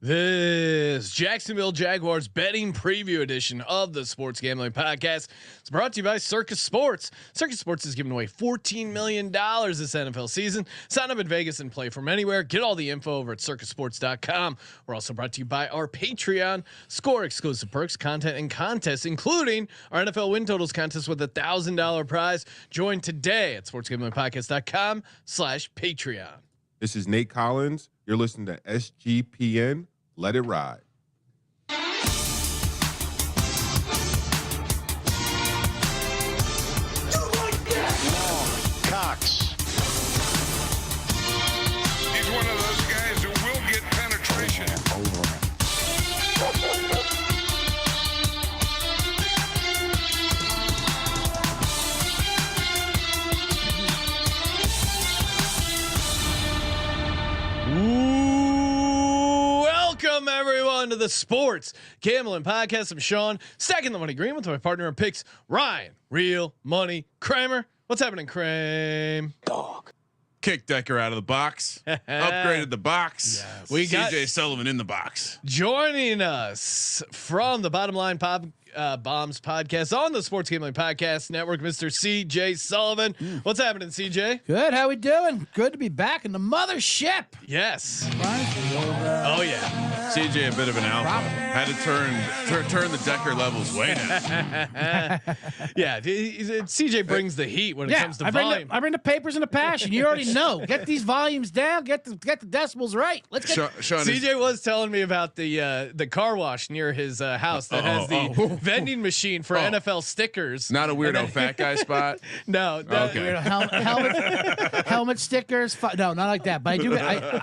This Jacksonville Jaguars betting preview edition of the Sports Gambling Podcast is brought to you by Circus Sports. Circus Sports is giving away $14 million this NFL season. Sign up in Vegas and play from anywhere. Get all the info over at circusports.com. We're also brought to you by our Patreon. Score exclusive perks, content, and contests, including our NFL win totals contest with $1,000 prize. Join today at sportsgamblingpodcast.com/Patreon. This is Nate Collins. You're listening to SGPN. Let it ride. Cox. He's one of those guys who will get penetration. Welcome everyone to the Sports Gambling Podcast. I'm Sean, stacking the money green with my partner in picks, Ryan, Real Money Kramer. What's happening, Kramer? Dog. Kicked Decker out of the box. Upgraded the box. Yes. We got CJ Sullivan in the box. Joining us from the Bottom Line Bombs podcast on the Sports Gambling Podcast Network, Mr. CJ Sullivan. What's happening, CJ? Good. How we doing? Good to be back in the mothership. Yes. Oh yeah. CJ a bit of an alpha. Had to turn the Decker levels way down. Yeah, CJ brings the heat when it comes to volume. I bring the papers and the passion. You already know. Get these volumes down. Get the decibels right. Let's get. Sean CJ was telling me about the car wash near his house that has the vending machine for NFL stickers. Not a weirdo fat guy spot. No. Okay. Helmet stickers. No, not like that. But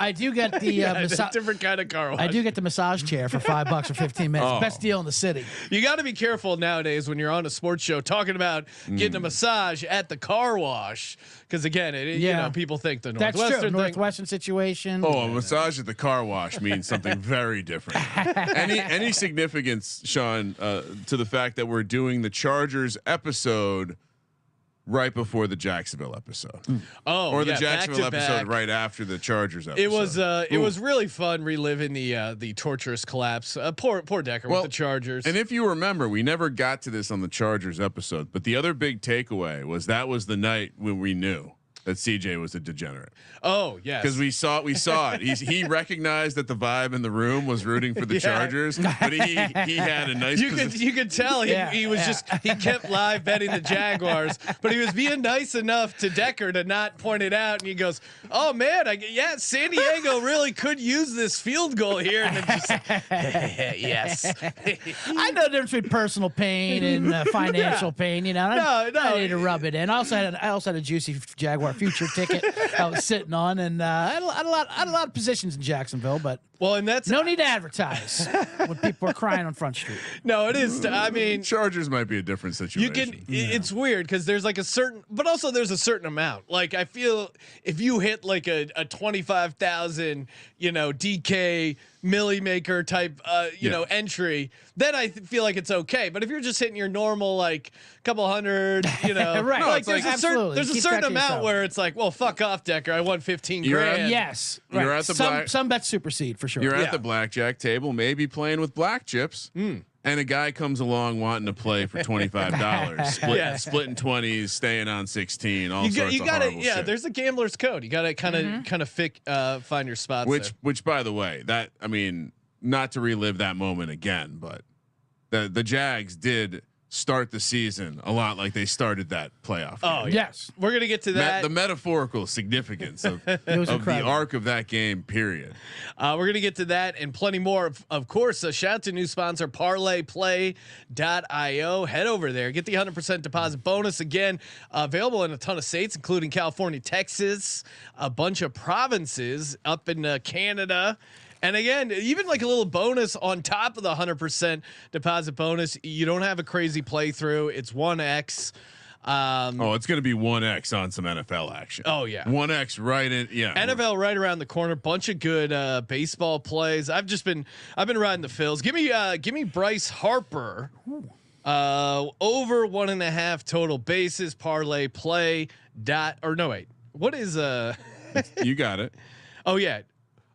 I do get the different kind of car wash. I do get the massage chair for $5 for 15 minutes. Best deal in the city. You got to be careful nowadays when you're on a sports show talking about getting a massage at the car wash, because again, you know, people think the Northwestern That's true. thing. Northwestern situation. A massage at the car wash means something very different. Any significance, Sean, to the fact that we're doing the Chargers episode right before the Jacksonville episode, or the Jacksonville episode right after the Chargers episode? It was really fun reliving the torturous collapse. Poor Decker with the Chargers. And if you remember, we never got to this on the Chargers episode, but the other big takeaway was that was the night when we knew that CJ was a degenerate. Oh yes, because we saw it. He recognized that the vibe in the room was rooting for the Chargers, but he had a nice. You could tell he was he kept live betting the Jaguars, but he was being nice enough to Decker to not point it out, and he goes, "Oh man, San Diego really could use this field goal here." And then just yes, I know the difference between personal pain and financial pain. You know, I need to rub it in. I also had a juicy Jaguar future ticket I was sitting on, and I had a lot of positions in Jacksonville, but and that's no need to advertise when people are crying on Front Street. No, it is. I mean, Chargers might be a different situation. It's weird because there's like a certain, but also there's a certain amount. Like I feel if you hit like a 25,000, DK milli maker type, entry, then I feel like it's okay. But if you're just hitting your normal like couple hundred, right? No, like there's a Keep certain that to amount yourself. where it's like, well, fuck off, Decker. I won 15 grand. Yes, You're right. at the some bets supersede for sure. You're at the blackjack table, maybe playing with black chips, and a guy comes along wanting to play for $25, splitting 20s, staying on 16, all sorts of horrible shit. There's a gambler's code. You got to kind of find your spots. Which, by the way, not to relive that moment again, but the Jags did start the season a lot like they started that playoff game. Oh yes, we're gonna get to that. The metaphorical significance of the arc of that game. Period. We're gonna get to that and plenty more. Of course, a shout out to new sponsor ParlayPlay.io. Head over there, get the 100% deposit bonus again. Available in a ton of states, including California, Texas, a bunch of provinces up in Canada. And again, even like a little bonus on top of the 100% deposit bonus. You don't have a crazy playthrough. It's 1x. It's going to be 1x on some NFL action. Oh yeah, 1x right in. Yeah, NFL right around the corner. Bunch of good baseball plays. I've been riding the Phils. Give me Bryce Harper. Over 1.5 total bases. Parlay play. What is You got it. Oh yeah.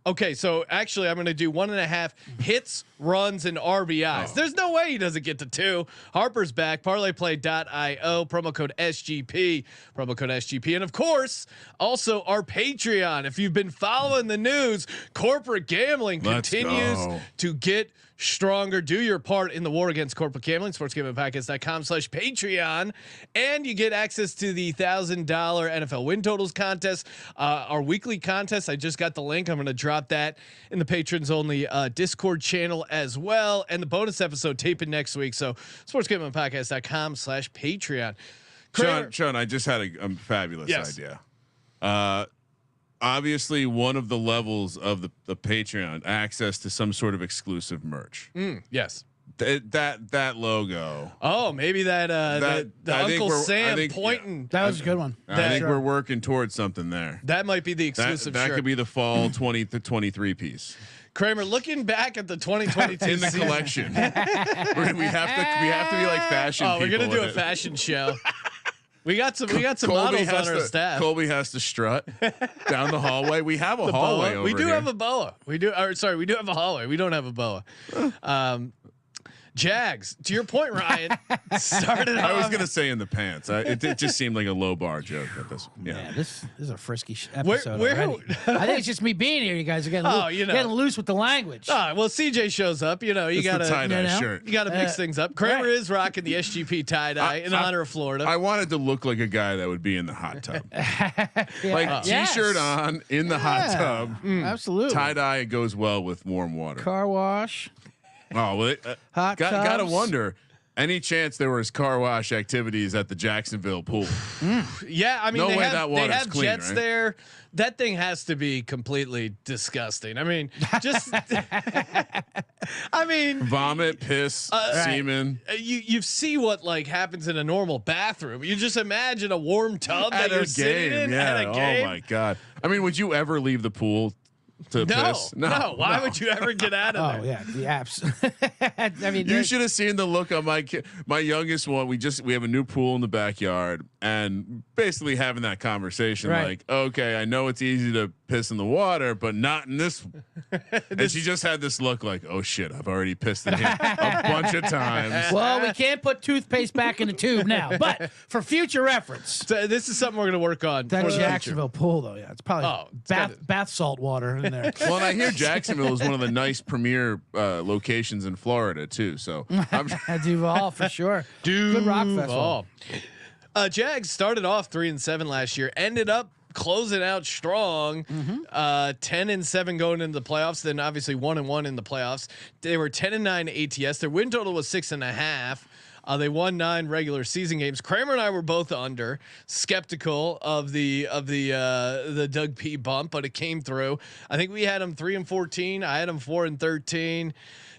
Okay, so actually, I'm going to do 1.5 hits, runs, and RBIs. There's no way he doesn't get to 2. Harper's back. ParlayPlay.io. Promo code SGP. Promo code SGP. And of course, also our Patreon. If you've been following the news, corporate gambling continues to get stronger. Do your part in the war against corporate gambling. SportsGamblingPodcast.com/Patreon, and you get access to the $1,000 NFL win totals contest. Our weekly contest. I just got the link. I'm going to drop that in the patrons only Discord channel as well, and the bonus episode taping next week. So SportsGamblingPodcast.com/Patreon. Sean, I just had a fabulous idea. Obviously, one of the levels of the Patreon, access to some sort of exclusive merch. Yes. That logo. Oh, maybe the Uncle Sam pointing. That was a good one. I think we're working towards something there. That might be the exclusive. That shirt. could be the fall 23 piece. Kramer, looking back at the 2022 in the season, collection, we have to be like fashion. Oh, we're people gonna do a with it. fashion show. We got some models on our staff. Colby has to strut down the hallway. We have a hallway over We do here. have a boa. We do have a hallway. We don't have a boa. Jags, to your point, Ryan, started I was off. gonna say in the pants. It just seemed like a low bar joke at this. Yeah. Man, this is a frisky episode. Where- already. I think it's just me being here. You guys are getting, getting loose with the language. Well, CJ shows up. You It's gotta the tie-dye shirt. You gotta mix things up. Kramer right. is rocking the SGP tie dye in honor of Florida. I wanted to look like a guy that would be in the hot tub, like Yes. t-shirt on in the hot tub. Absolutely. Tie dye goes well with warm water. Car wash. Oh, well, Hot gotta tubs. wonder. Any chance there was car wash activities at the Jacksonville pool? Yeah, I mean, No they way have, that they water's have clean, jets right? there. That thing has to be completely disgusting. I mean, just, I mean, Vomit, piss, semen. you see what like happens in a normal bathroom. You just imagine a warm tub that At you're a sitting in game, at a game. Oh my god! I mean, would you ever leave the pool to No, piss? no. Why would you ever get out of Oh there? yeah, the apps. I mean, You should have seen the look on my kid. My youngest one. We have a new pool in the backyard, and basically having that conversation, Right. like, okay, I know it's easy to piss in the water, but not in this. And she just had this look, like, oh shit, I've already pissed in here a bunch of times. Well, we can't put toothpaste back in the tube now, but for future reference, So this is something we're going to work on. that for the future. Jacksonville pool, though, yeah, it's probably it's gotta- bath salt water in there. Well, and I hear Jacksonville is one of the nice premier locations in Florida too. So I'm Duval for sure. Good rock festival. Jags started off 3-7 last year, ended up closing out strong, 10-7 going into the playoffs. Then obviously 1-1 in the playoffs. They were 10-9 ATS. Their win total was 6.5. They won 9 regular season games. Kramer and I were both under, skeptical of the Doug P bump, but it came through. I think we had them 3-14. I had them 4-13.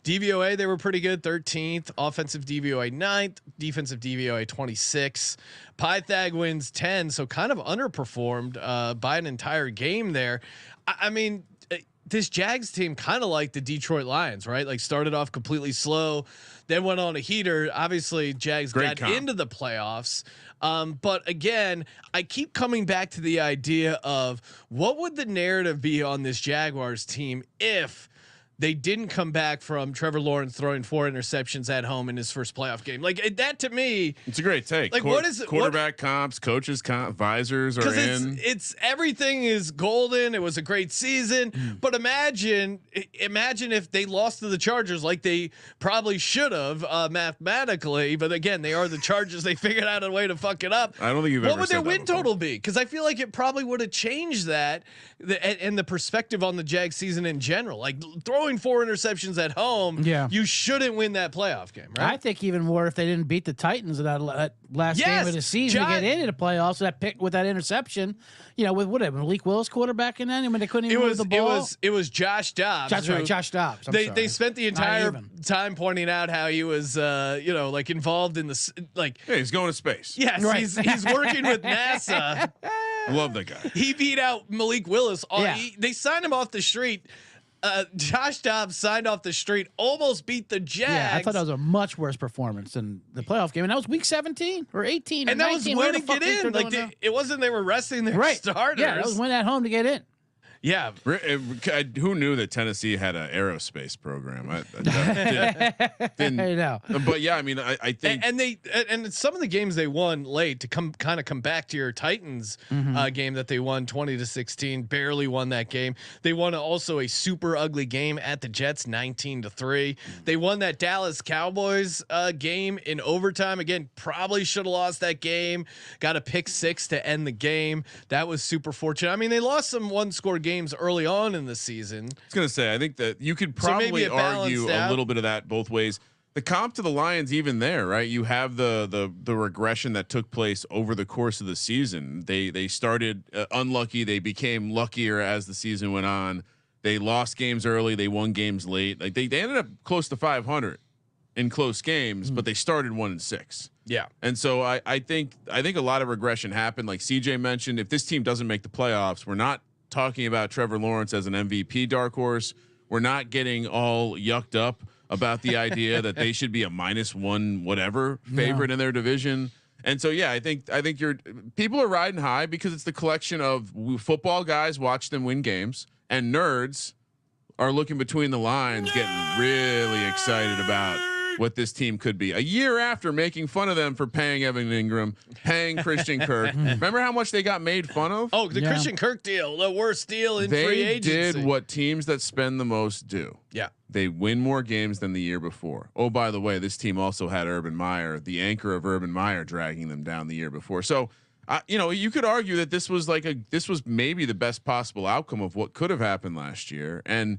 DVOA, they were pretty good, 13th. Offensive DVOA 9th. Defensive DVOA 26. Pythag wins 10, so kind of underperformed by an entire game there. I mean, this Jags team kind of like the Detroit Lions, right? Like started off completely slow, then went on a heater. Obviously, Jags got into the playoffs. But again, I keep coming back to the idea of what would the narrative be on this Jaguars team if they didn't come back from Trevor Lawrence throwing 4 interceptions at home in his first playoff game. Like that to me, it's a great take. Like what is it? Quarterback comps, coaches visors are in. It's everything is golden. It was a great season, but imagine if they lost to the Chargers like they probably should have mathematically. But again, they are the Chargers. They figured out a way to fuck it up. I don't think you've What ever would said their that win before. total be? Because I feel like it probably would have changed that and the perspective on the Jags season in general. Like throwing 4 interceptions at home, you shouldn't win that playoff game, right? I think even more if they didn't beat the Titans in that last game of the season to get into the playoffs. That pick with that interception, with whatever Malik Willis quarterback in that. I mean, they couldn't even move the ball. It was Josh Dobbs. That's right, Josh Dobbs. They spent the entire time pointing out how he was, like involved in the Yeah, he's going to space. Yes, Right. he's working with NASA. Love that guy. He beat out Malik Willis. They signed him off the street. Josh Dobbs signed off the street, almost beat the Jags. Yeah, I thought that was a much worse performance than the playoff game, and that was week 17 or 18, and or that was 19. when Where to the fuck get in. Like it wasn't they were resting their starters. Yeah, that was when at home to get in. Yeah. Who knew that Tennessee had an aerospace program? I know. But yeah, I mean, I think, and some of the games they won late to come back to your Titans game that they won 20-16, barely won that game. They won also a super ugly game at the Jets 19-3. They won that Dallas Cowboys game in overtime. Again, probably should have lost that game. Got a pick 6 to end the game. That was super fortunate. I mean, they lost some 1-score games early on in the season. I was gonna say, I think that you could probably argue a little bit of that both ways. The comp to the Lions, even there, right? You have the regression that took place over the course of the season. They started unlucky. They became luckier as the season went on. They lost games early. They won games late. Like they ended up close to 500 in close games, but they started 1-6. Yeah. And so I think a lot of regression happened. Like CJ mentioned, if this team doesn't make the playoffs, we're not talking about Trevor Lawrence as an MVP dark horse. We're not getting all yucked up about the idea that they should be a -1 whatever favorite in their division. And so yeah, I think people are riding high because it's the collection of football guys watch them win games, and nerds are looking between the lines, getting really excited about what this team could be. A year after making fun of them for paying Evan Ingram, paying Christian Kirk. Remember how much they got made fun of? Oh, the Christian Kirk deal, the worst deal in free agency. They did what teams that spend the most do. Yeah. They win more games than the year before. Oh, by the way, this team also had Urban Meyer, the anchor of Urban Meyer, dragging them down the year before. So, you could argue that this was maybe the best possible outcome of what could have happened last year. And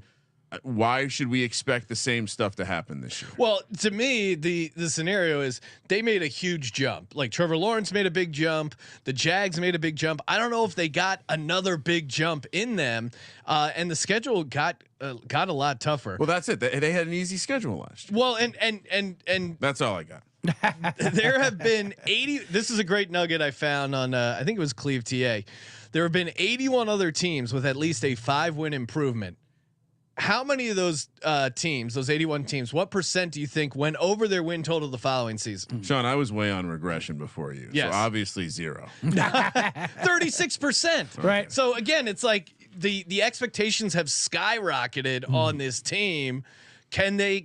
why should we expect the same stuff to happen this year? Well, to me, the scenario is they made a huge jump. Like Trevor Lawrence made a big jump. The Jags made a big jump. I don't know if they got another big jump in them, and the schedule got a lot tougher. Well, that's it. They had an easy schedule last year. Well, and that's all I got. There have been 80. This is a great nugget I found on, I think it was Cleve TA. There have been 81 other teams with at least a 5-win improvement. How many of those teams, those 81 teams, what % do you think went over their win total the following season? Sean, I was way on regression before you. Yes. So obviously 0. 36%. Right. So again, it's like the expectations have skyrocketed on this team. Can they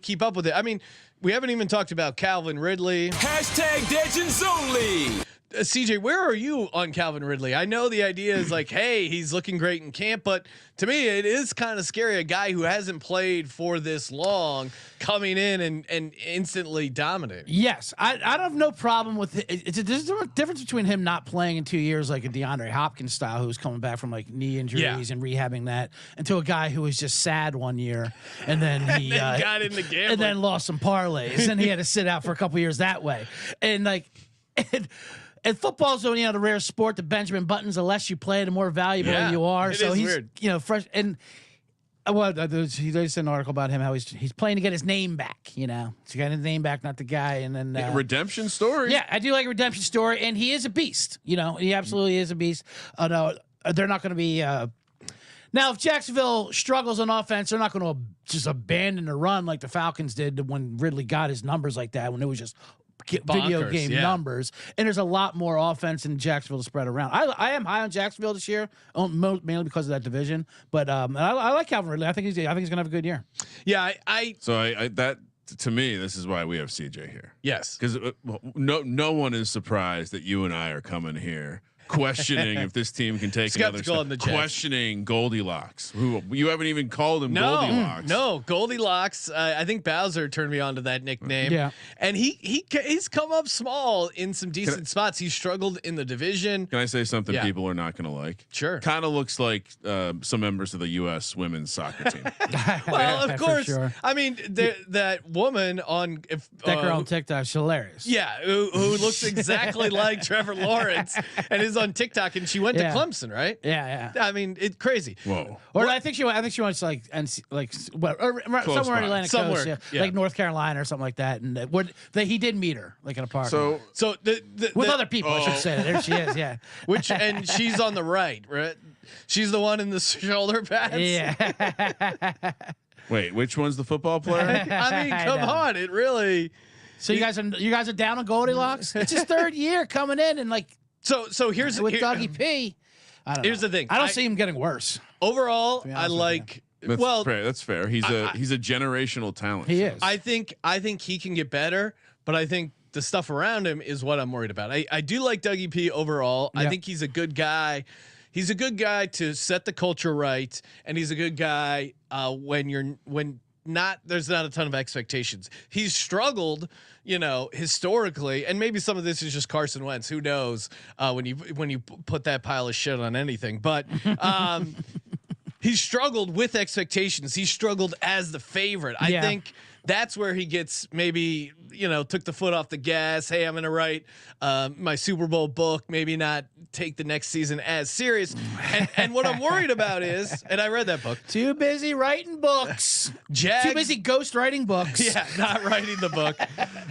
keep up with it? I mean, we haven't even talked about Calvin Ridley. #Legends only. CJ, where are you on Calvin Ridley? I know the idea is like, hey, he's looking great in camp, but to me, it is kind of scary. A guy who hasn't played for this long coming in and instantly dominating. Yes, I have no problem with it. There's a difference between him not playing in 2 years, like a DeAndre Hopkins style, who's coming back from like knee injuries and rehabbing that, into a guy who was just sad one year and then he got into gambling and then lost some parlays and he had to sit out for a couple years that way. And like. And football's only the rare sport. The Benjamin Buttons, the less you play, the more valuable you are. So he's weird. Fresh. And he does an article about him how he's playing to get his name back. So he got his name back, not the guy. And then redemption story. Yeah, I do like a redemption story, and he is a beast. He absolutely is a beast. No, they're not going to be. Now, if Jacksonville struggles on offense, they're not going to just abandon the run like the Falcons did when Ridley got his numbers like that, when it was just video game numbers. And there's a lot more offense in Jacksonville to spread around. I am high on Jacksonville this year, mainly because of that division. But I like Calvin Ridley. I think he's gonna have a good year. Yeah, that to me, this is why we have CJ here. Yes, because no one is surprised that you and I are coming here questioning if this team can take another step. Questioning Goldilocks, who you haven't even called him Goldilocks. No, Goldilocks. I think Bowser turned me on to that nickname. Yeah, and he's come up small in some decent spots. He's struggled in the division. Can I say something people are not going to like? Sure. Kind of looks like some members of the U.S. women's soccer team. Well, of course. Sure. I mean, that woman on that girl on TikTok, she's hilarious. Yeah, who looks exactly like Trevor Lawrence and is on TikTok, and she went to Clemson, right? Yeah. I mean, it's crazy. Whoa. Or I think she wants somewhere in Atlantic Coast, like North Carolina or something like that. And he did meet her like in a park. So with other people, I should say. There she is. Yeah. And she's on the right? She's the one in the shoulder pads. Yeah. Wait, which one's the football player? I mean, come on, it really. So you guys are down on Goldilocks. It's his third year coming in, and like. So here's with Dougie P. I don't Here's know. the thing. I don't see him getting worse. Overall, be I honest with like. That's Well, fair. That's fair. He's a generational talent. He is. I think he can get better, but I think the stuff around him is what I'm worried about. I do like Dougie P overall. I think he's a good guy. He's a good guy to set the culture right, and he's a good guy when there's not a ton of expectations. He's struggled, historically, and maybe some of this is just Carson Wentz. Who knows when you put that pile of shit on anything, but. He's struggled with expectations. He struggled as the favorite. I think that's where he gets maybe, took the foot off the gas. Hey, I'm going to write my Super Bowl book, maybe not take the next season as serious. And what I'm worried about is, and I read that book. Too busy writing books. Jags, Too busy ghost writing books. Yeah, not writing the book.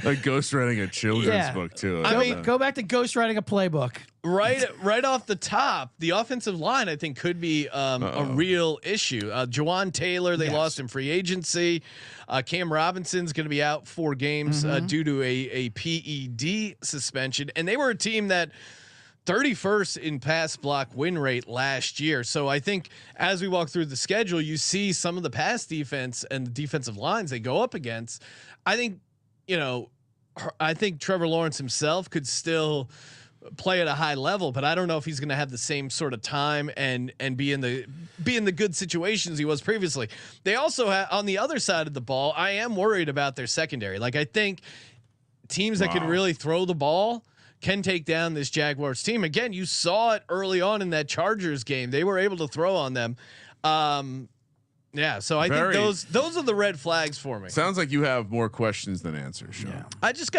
Like ghostwriting a children's book too. Go back to ghost writing a playbook. Right off the top, the offensive line I think could be a real issue. Jawan Taylor, they lost in free agency. Cam Robinson's going to be out 4 games due to a PED suspension, and they were a team that 31st in pass block win rate last year. So I think as we walk through the schedule, you see some of the pass defense and the defensive lines they go up against. I think Trevor Lawrence himself could still play at a high level, but I don't know if he's going to have the same sort of time and be in the good situations he was previously. They also have on the other side of the ball. I am worried about their secondary. Like I think teams that can really throw the ball can take down this Jaguars team. Again, you saw it early on in that Chargers game. They were able to throw on them. Yeah, so I think those are the red flags for me. Sounds like you have more questions than answers, Sean. Yeah. I just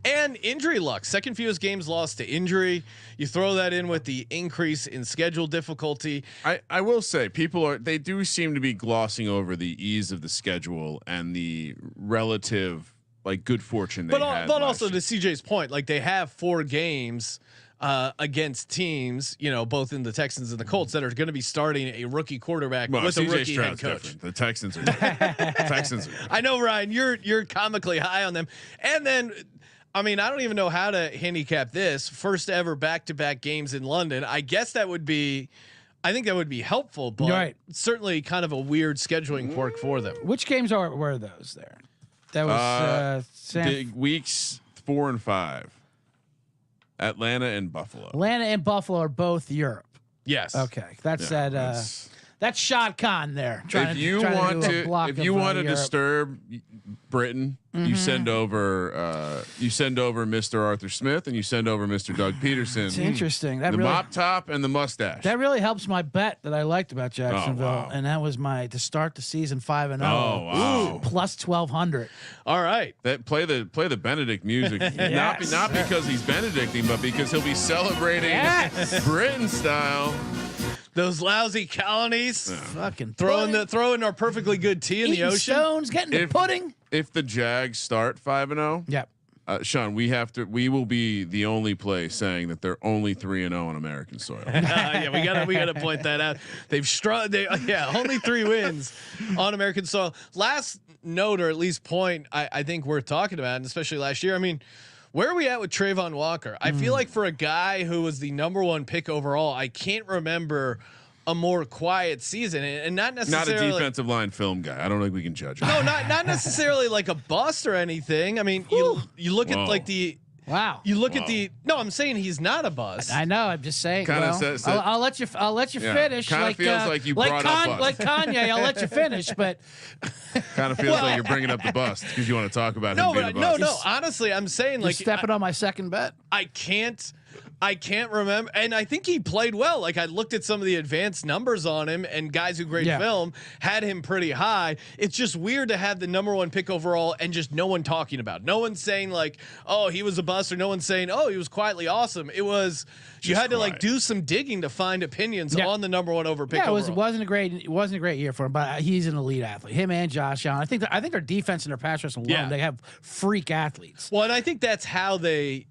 and injury luck. Second fewest games lost to injury. You throw that in with the increase in schedule difficulty. I will say they do seem to be glossing over the ease of the schedule and the relative good fortune they had. But also to CJ's point, like they have 4 games against teams, both in the Texans and the Colts that are going to be starting a rookie quarterback with a rookie head coach. Different. The Texans are Texans. I know, Ryan, you're comically high on them. And then, I don't even know how to handicap this first ever back-to-back games in London. I guess I think that would be helpful, but certainly kind of a weird scheduling quirk for them. Which games were those there? That was weeks 4 and 5. Atlanta and Buffalo. Atlanta and Buffalo are both Europe. Yes. Okay, that's that's Shad Khan there. If you want to disturb Britain, you send over Mr. Arthur Smith and you send over Mr. Doug Peterson. It's interesting. That the really, mop top and the mustache. That really helps my bet that I liked about Jacksonville, and that was to start the season 5-0. Oh wow! Plus 1200. All right. That play the Benedict music, not because he's Benedicting, but because he'll be celebrating Britain style. Those lousy colonies, fucking throwing our perfectly good tea in the ocean. Stones, getting the pudding. If the Jags start 5-0, yep. Sean, we will be the only place saying that they're only 3-0 on American soil. Yeah, we gotta point that out. They've only 3 wins on American soil. Last note, or at least point, I think worth talking about, and especially last year. Where are we at with Trayvon Walker? I feel like for a guy who was the #1 pick overall, I can't remember a more quiet season, and not necessarily not a defensive line film guy. I don't think we can judge him. No, not necessarily like a bust or anything. You look at like the. Wow. You look at the. No, I'm saying he's not a bust. I know. I'm just saying. I'll let you finish. Kind of feels like you brought up like Kanye. I'll let you finish, but kind of feels like you're bringing up the bust because you want to talk about him being a bust. No. Honestly, I'm saying like stepping on my second bet. I can't remember, and I think he played well. Like I looked at some of the advanced numbers on him, and guys who grade film had him pretty high. It's just weird to have the #1 pick overall and just no one talking about it. No one saying like, "Oh, he was a bust," or no one saying, "Oh, he was quietly awesome." It was you had to like do some digging to find opinions on the #1 over pick. Yeah, it wasn't a great year for him, but he's an elite athlete. Him and Josh Allen. I think their defense and their pass rush alone, they have freak athletes. Well, and I think that's how the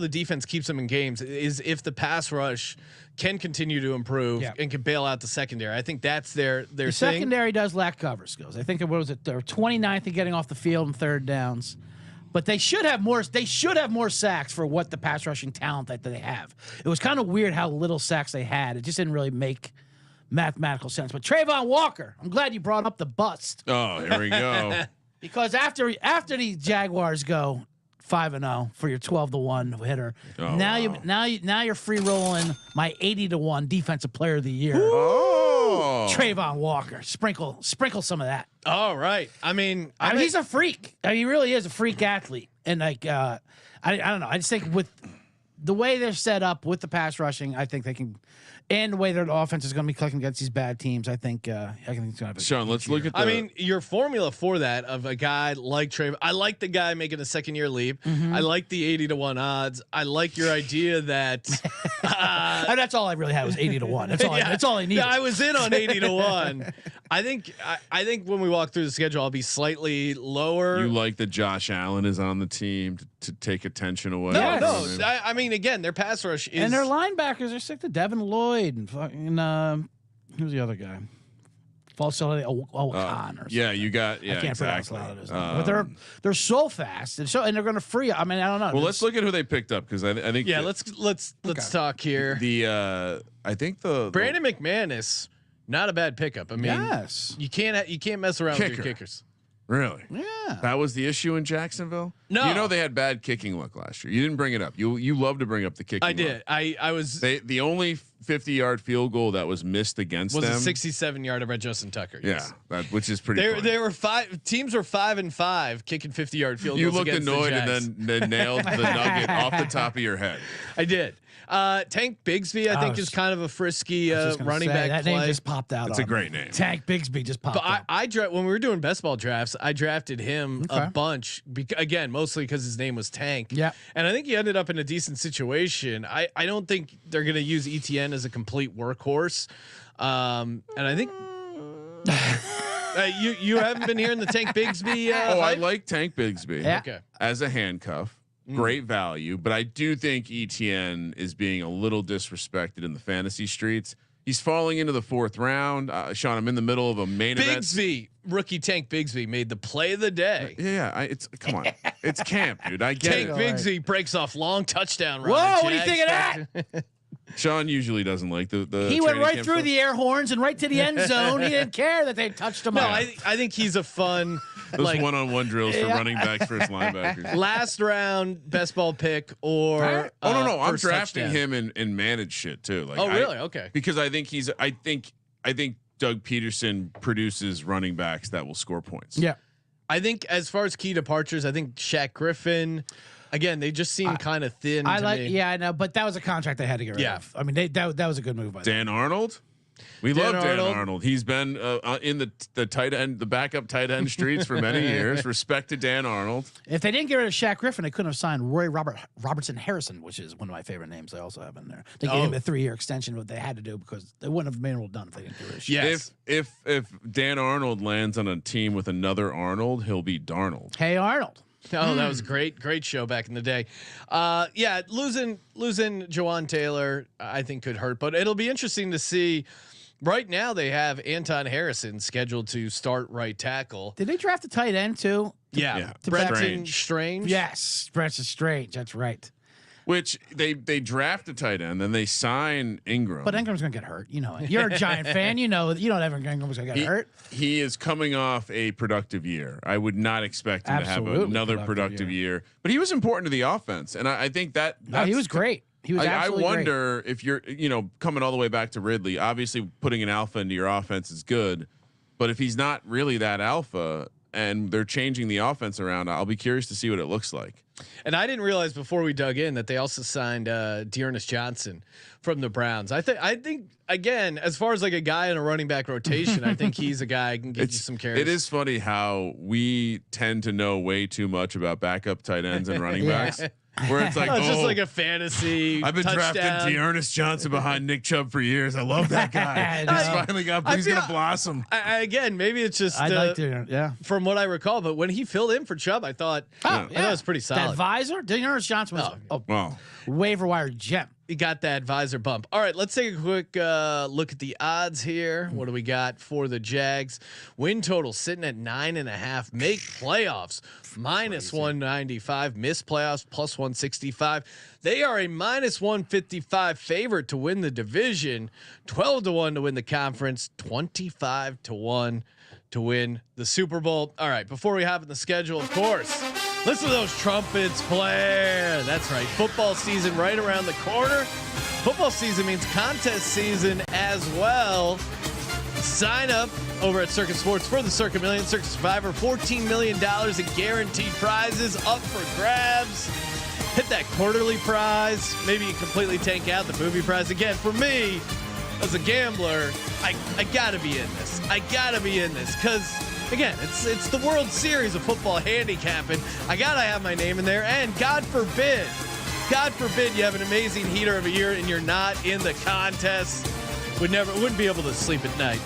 defense keeps them in games is if the pass rush can continue to improve and can bail out the secondary. I think that's their thing. Secondary does lack cover skills. I think they're 29th in getting off the field and third downs. But they should have more. They should have more sacks for what the pass rushing talent that they have. It was kind of weird how little sacks they had. It just didn't really make mathematical sense. But Trayvon Walker, I'm glad you brought up the bust Oh, here we go. because after the Jaguars go 5-0 for your 12-1 hitter, Oh, now you're free rolling my 80-1 defensive player of the year, Oh, Trayvon Walker. Sprinkle some of that. All right. I mean, He's a freak. I mean, he really is a freak athlete. And I don't know. I just think with the way they're set up with the pass rushing, I think they can, and the way their offense is going to be clicking against these bad teams, I think it's going to have a Sean, let's look at the. I mean, your formula for that of a guy like Trey. I like the guy making a second-year leap. Mm-hmm. I like the 80-1 odds. I like your idea that that's all I really had was 80-1. That's all I needed. Yeah, I was in on 80-1. I think when we walk through the schedule, I'll be slightly lower. you like that Josh Allen is on the team to take attention away. No. I mean, again, their pass rush is and their linebackers are sick to Devin Lloyd and fucking who's the other guy? Falsely Khan or something. Yeah, you got. I Yeah, can't exactly. pronounce a lot of those names. But they're so fast and they're going to free. I mean, I don't know. Well, let's look at who they picked up because I think. Yeah, let's talk here. I think the Brandon McManus, not a bad pickup. I mean, yes. you can't mess around with your Kicker. kickers. Really? Yeah. That was the issue in Jacksonville? No. You know they had bad kicking luck last year. You didn't bring it up. You love to bring up the kicking I did. luck. I was The only 50-yard field goal that was missed against was them. a 67-yarder by Justin Tucker. Yeah, Yes. which is pretty funny. They were teams were 5-5 kicking 50-yard field You goals. looked against annoyed the and Jags. then nailed the nugget off the top of your head. I did. Tank Bigsby, I think, is kind of a frisky running back that play. name just popped out. It's a great name. Tank Bigsby just popped But up. I when we were doing best ball drafts, I drafted him Okay. a bunch. Again, mostly because his name was Tank. Yeah. And I think he ended up in a decent situation. I don't think they're going to use ETN as a complete workhorse. And I think you haven't been hearing the Tank Bigsby. I hype? like Tank Bigsby Yeah. Okay. as a handcuff. Great value, but I do think ETN is being a little disrespected in the fantasy streets. He's falling into the 4th round. Sean, I'm in the middle of a main event. Bigsby, rookie Tank Bigsby made the play of the day. Yeah, it's come on, it's camp, dude. I get Tank it. Bigsby breaks off long touchdown run. Whoa, The what do you think of Jags that? Sean usually doesn't like the. He went training right camp through stuff. the air horns and right to the end zone. He didn't care that they touched him. No, up. I think he's a fun Those like one-on-one drills for running backs versus linebackers. last round best ball pick or Oh no, I'm first drafting touchdown. him in managed shit too. Like, Oh really? Okay. Because I think I think Doug Peterson produces running backs that will score points. yeah. I think as far as key departures, I think Shaq Griffin. Again, they just seem kind of thin. I to like. me. Yeah, I know, but that was a contract they had to get rid Yeah. of. I mean, that was a good move by them. Dan Arnold. We Dan love Dan Arnold. Arnold. He's been in the tight end, the backup tight end streets for many years. Respect to Dan Arnold. If they didn't get rid of Shaq Griffin, they couldn't have signed Robertson Harrison, which is one of my favorite names. I also have in there. They gave him a 3-year extension, what they had to do because they wouldn't have been able to done if they didn't get rid of Shaq. Yes. If Dan Arnold lands on a team with another Arnold, he'll be Darnold. Hey Arnold. Oh, that was a great show back in the day. Yeah, losing Jawan Taylor, I think could hurt, but it'll be interesting to see. Right now, they have Anton Harrison scheduled to start right tackle. Did they draft a tight end too? Yeah, Brenton Strange. Yes, Brenton Strange. That's right. Which they draft a tight end, then they sign Ingram. But Ingram's gonna get hurt. You know it. You're a Giant fan. You know Evan Ingram's gonna get hurt. He is coming off a productive year. I would not expect him to Absolutely have another productive productive year. But he was important to the offense, and I think that No, he was great. He was I absolutely great. wonder if you're, coming all the way back to Ridley. Obviously, putting an alpha into your offense is good, but if he's not really that alpha and they're changing the offense around, I'll be curious to see what it looks like. And I didn't realize before we dug in that they also signed Dearness Johnson from the Browns. I think again, as far as like a guy in a running back rotation, I think he's a guy who can give you some carries. It is funny how we tend to know way too much about backup tight ends and running backs. Where it's like, it's just like a fantasy. I've been touchdown. drafting Dearness Johnson behind Nick Chubb for years. I love that guy. I He's know. finally got. I He's feel- gonna blossom. Again, maybe it's just I'd like to. Yeah. from what I recall. But when he filled in for Chubb, I thought Oh, I thought it was pretty That solid. visor, Dearness Johnson was a Well, waiver wire gem. you got that visor bump. All right, let's take a quick look at the odds here. What do we got for the Jags? Win total sitting at 9.5. Make playoffs -195. Miss playoffs +165. They are a -155 favorite to win the division. 12-1 to win the conference. 25-1 to win the Super Bowl. All right, before we hop in the schedule, of course, listen to those trumpets blare. That's right. Football season right around the corner. Football season means contest season as well. Sign up over at Circus Sports for the Circa Million, Circa Survivor. $14 million in guaranteed prizes up for grabs. Hit that quarterly prize. Maybe you completely tank out the movie prize. Again, for me, as a gambler, I gotta be in this. I gotta be in this because, again, it's the World Series of football handicapping. I gotta have my name in there. And God forbid you have an amazing heater of a year and you're not in the contest. Wouldn't be able to sleep at night.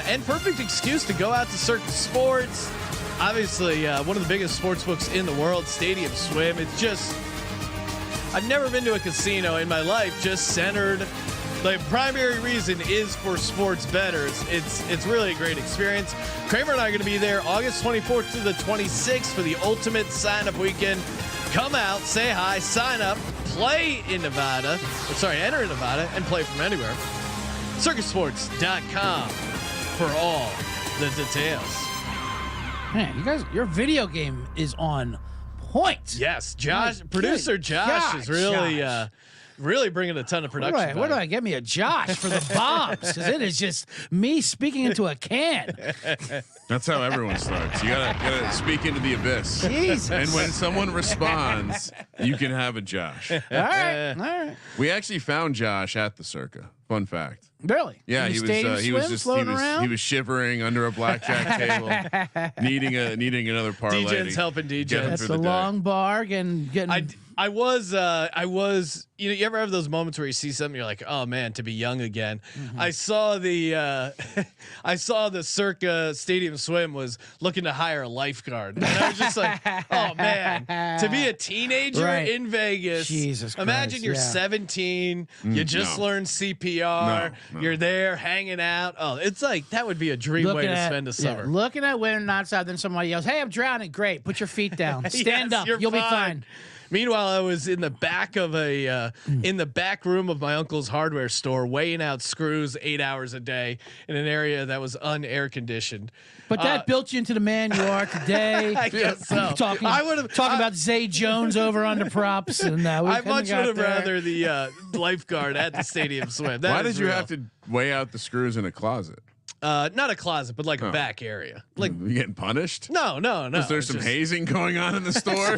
And perfect excuse to go out to Circus Sports. Obviously, one of the biggest sports books in the world, Stadium Swim. It's just, I've never been to a casino in my life just centered. The primary reason is for sports bettors. It's really a great experience. Kramer and I are going to be there August 24th to the 26th for the ultimate sign-up weekend. Come out, say hi, sign up, play in Nevada. Enter in Nevada and play from anywhere. CircusSports.com for all the details. Man, you guys, your video game is on point. Yes, producer Josh is really really bringing a ton of production. Where do I get me a Josh for the bombs? Because it is just me speaking into a can. That's how everyone starts. You gotta speak into the abyss. Jesus. And when someone responds, you can have a Josh. All right. We actually found Josh at the Circa. Fun fact. Really? Yeah, he was shivering under a blackjack table, needing another parlay. DJ's helping DJ. That's the long bar getting. I was, you ever have those moments where you see something, you're like, oh man, to be young again. Mm-hmm. I saw the Circa Stadium Swim was looking to hire a lifeguard. And I was just like, oh man, to be a teenager in Vegas. Jesus Christ, imagine you're 17, you just learned CPR, you're there hanging out. Oh, it's like, that would be a dream way to spend a summer. Looking at women outside, then somebody yells, hey, I'm drowning. Great. Put your feet down. Stand up. You'll be fine. Meanwhile, I was in the back of in the back room of my uncle's hardware store, weighing out screws 8 hours a day in an area that was unair conditioned. But that built you into the man you are today. I guess so. Talking about Zay Jones over under props, and I much would have rather the lifeguard at the Stadium Swim. Why did you have to weigh out the screws in a closet? Not a closet, but like a back area. Like, you getting punished? No. Was there some hazing going on in the store?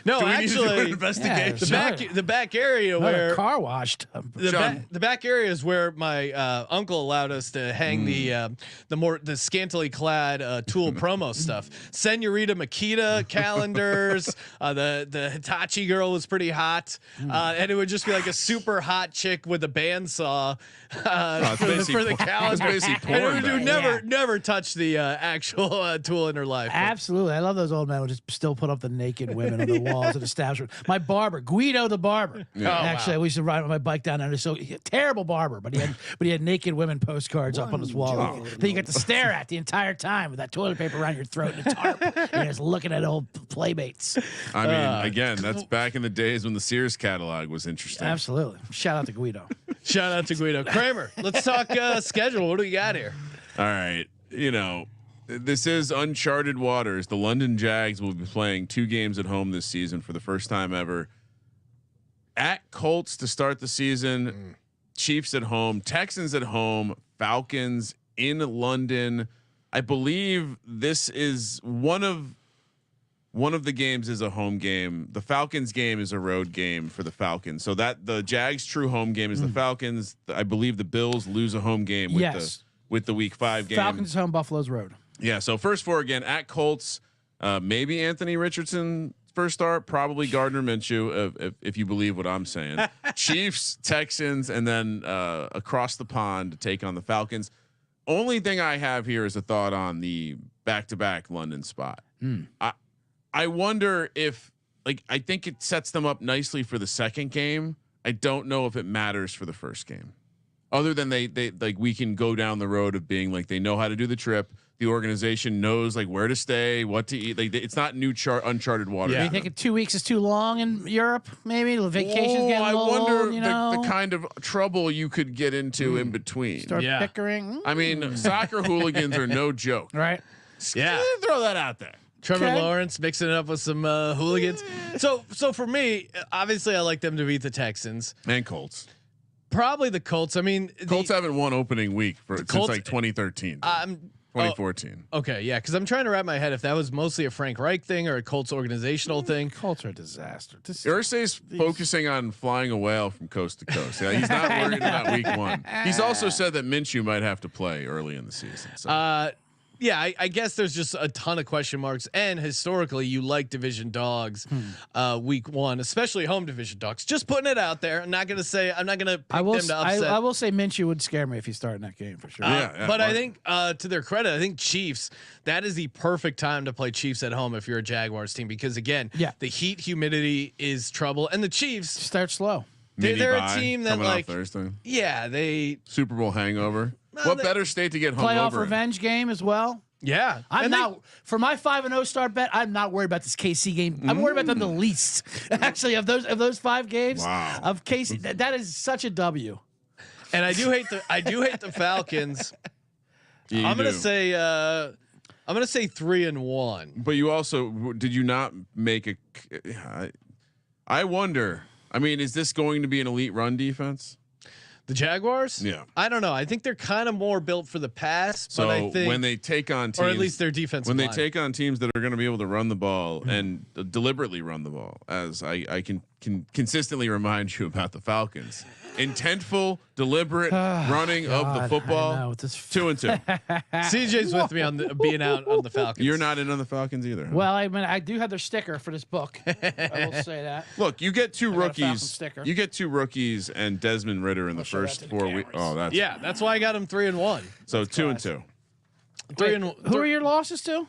No, actually, investigation. The back area where car washed. The back area is where my uncle allowed us to hang the scantily clad Tool promo stuff. Senorita Makita calendars. The Hitachi girl was pretty hot, and it would just be like a super hot chick with a bandsaw for the calendar. It's basically porn. Never touch the actual tool in her life. Absolutely. I love those old men who just still put up the naked women on the walls of the establishment. My barber, Guido the barber. Yeah. Actually, we used to ride on my bike down there. So terrible barber, but he had naked women postcards up on his wall that you got to stare at the entire time with that toilet paper around your throat and a tarp. You're just looking at old playmates. I mean, again, that's back in the days when the Sears catalog was interesting. Absolutely. Shout out to Guido. Shout out to Guido. Kramer, let's talk schedule. What do we got here? All right. This is uncharted waters. The London Jags will be playing 2 games at home this season for the first time ever. At Colts to start the season, Chiefs at home, Texans at home, Falcons in London. I believe this is one of the games is a home game. The Falcons game is a road game for the Falcons. So that the Jags' true home game is the Falcons. I believe the Bills lose a home game with the Week 5 game. Falcons home, Buffalo's road. Yeah. So first 4 again at Colts. Maybe Anthony Richardson first start. Probably Gardner Minshew if you believe what I'm saying. Chiefs, Texans, and then across the pond to take on the Falcons. Only thing I have here is a thought on the back-to-back London spot. I wonder if, I think it sets them up nicely for the second game. I don't know if it matters for the first game, other than they like we can go down the road of being like they know how to do the trip. The organization knows like where to stay, what to eat. Like it's not uncharted water. You think 2 weeks is too long in Europe? Maybe the vacation's getting I old. wonder You know, the kind of trouble you could get into in between. start Yeah. bickering. I mean, soccer hooligans are no joke. Right. Yeah. Throw that out there. Trevor Okay. Lawrence mixing it up with some hooligans. So for me, obviously, I like them to beat the Texans. And Colts. Probably the Colts. I mean, Colts haven't won opening week since Colts- like 2013. 2014. Okay, yeah, because I'm trying to wrap my head if that was mostly a Frank Reich thing or a Colts organizational thing. Colts are a disaster. Irsay's focusing on flying a whale from coast to coast. Yeah, he's not worried about week one. He's also said that Minshew might have to play early in the season. So. Yeah, I guess there's just a ton of question marks, and historically, you like division dogs, week one, especially home division dogs. Just putting it out there. I'm not gonna pick them to upset. I will say Minshew would scare me if he started in that game for sure. Yeah, but I think to their credit, I think Chiefs, that is the perfect time to play Chiefs at home if you're a Jaguars team, because again, the heat, humidity is trouble, and the Chiefs Start slow. they're a bye team that coming off like Thursday. yeah they Super Bowl hangover. What better state to get home Playoff over? revenge game as well. yeah I'm and not for my 5-0 start bet. I'm not worried about this KC game. I'm worried about them the least. Actually, of those 5 games of KC, that is such a W. and I do hate the Falcons. Yeah, I'm gonna say 3-1. But you also did you not make a? I wonder. I mean, is this going to be an elite run defense? The Jaguars? Yeah. I don't know. I think they're kind of more built for the pass, So but I think when they take on teams, or at least their defense. when they take on teams that are going to be able to run the ball and deliberately run the ball, as I can consistently remind you about the Falcons, intentful, deliberate running of the football. 2-2. CJ's with me on being out on the Falcons. You're not in on the Falcons either. Huh? Well, I mean, I do have their sticker for this book. I will say that. Look, you get two got a Falcon rookies. sticker. You get 2 rookies and Desmond Ridder in the show that first to the 4 weeks. cameras. Oh, that's Yeah, that's why I got them 3-1. so 2-2. Who are your losses to?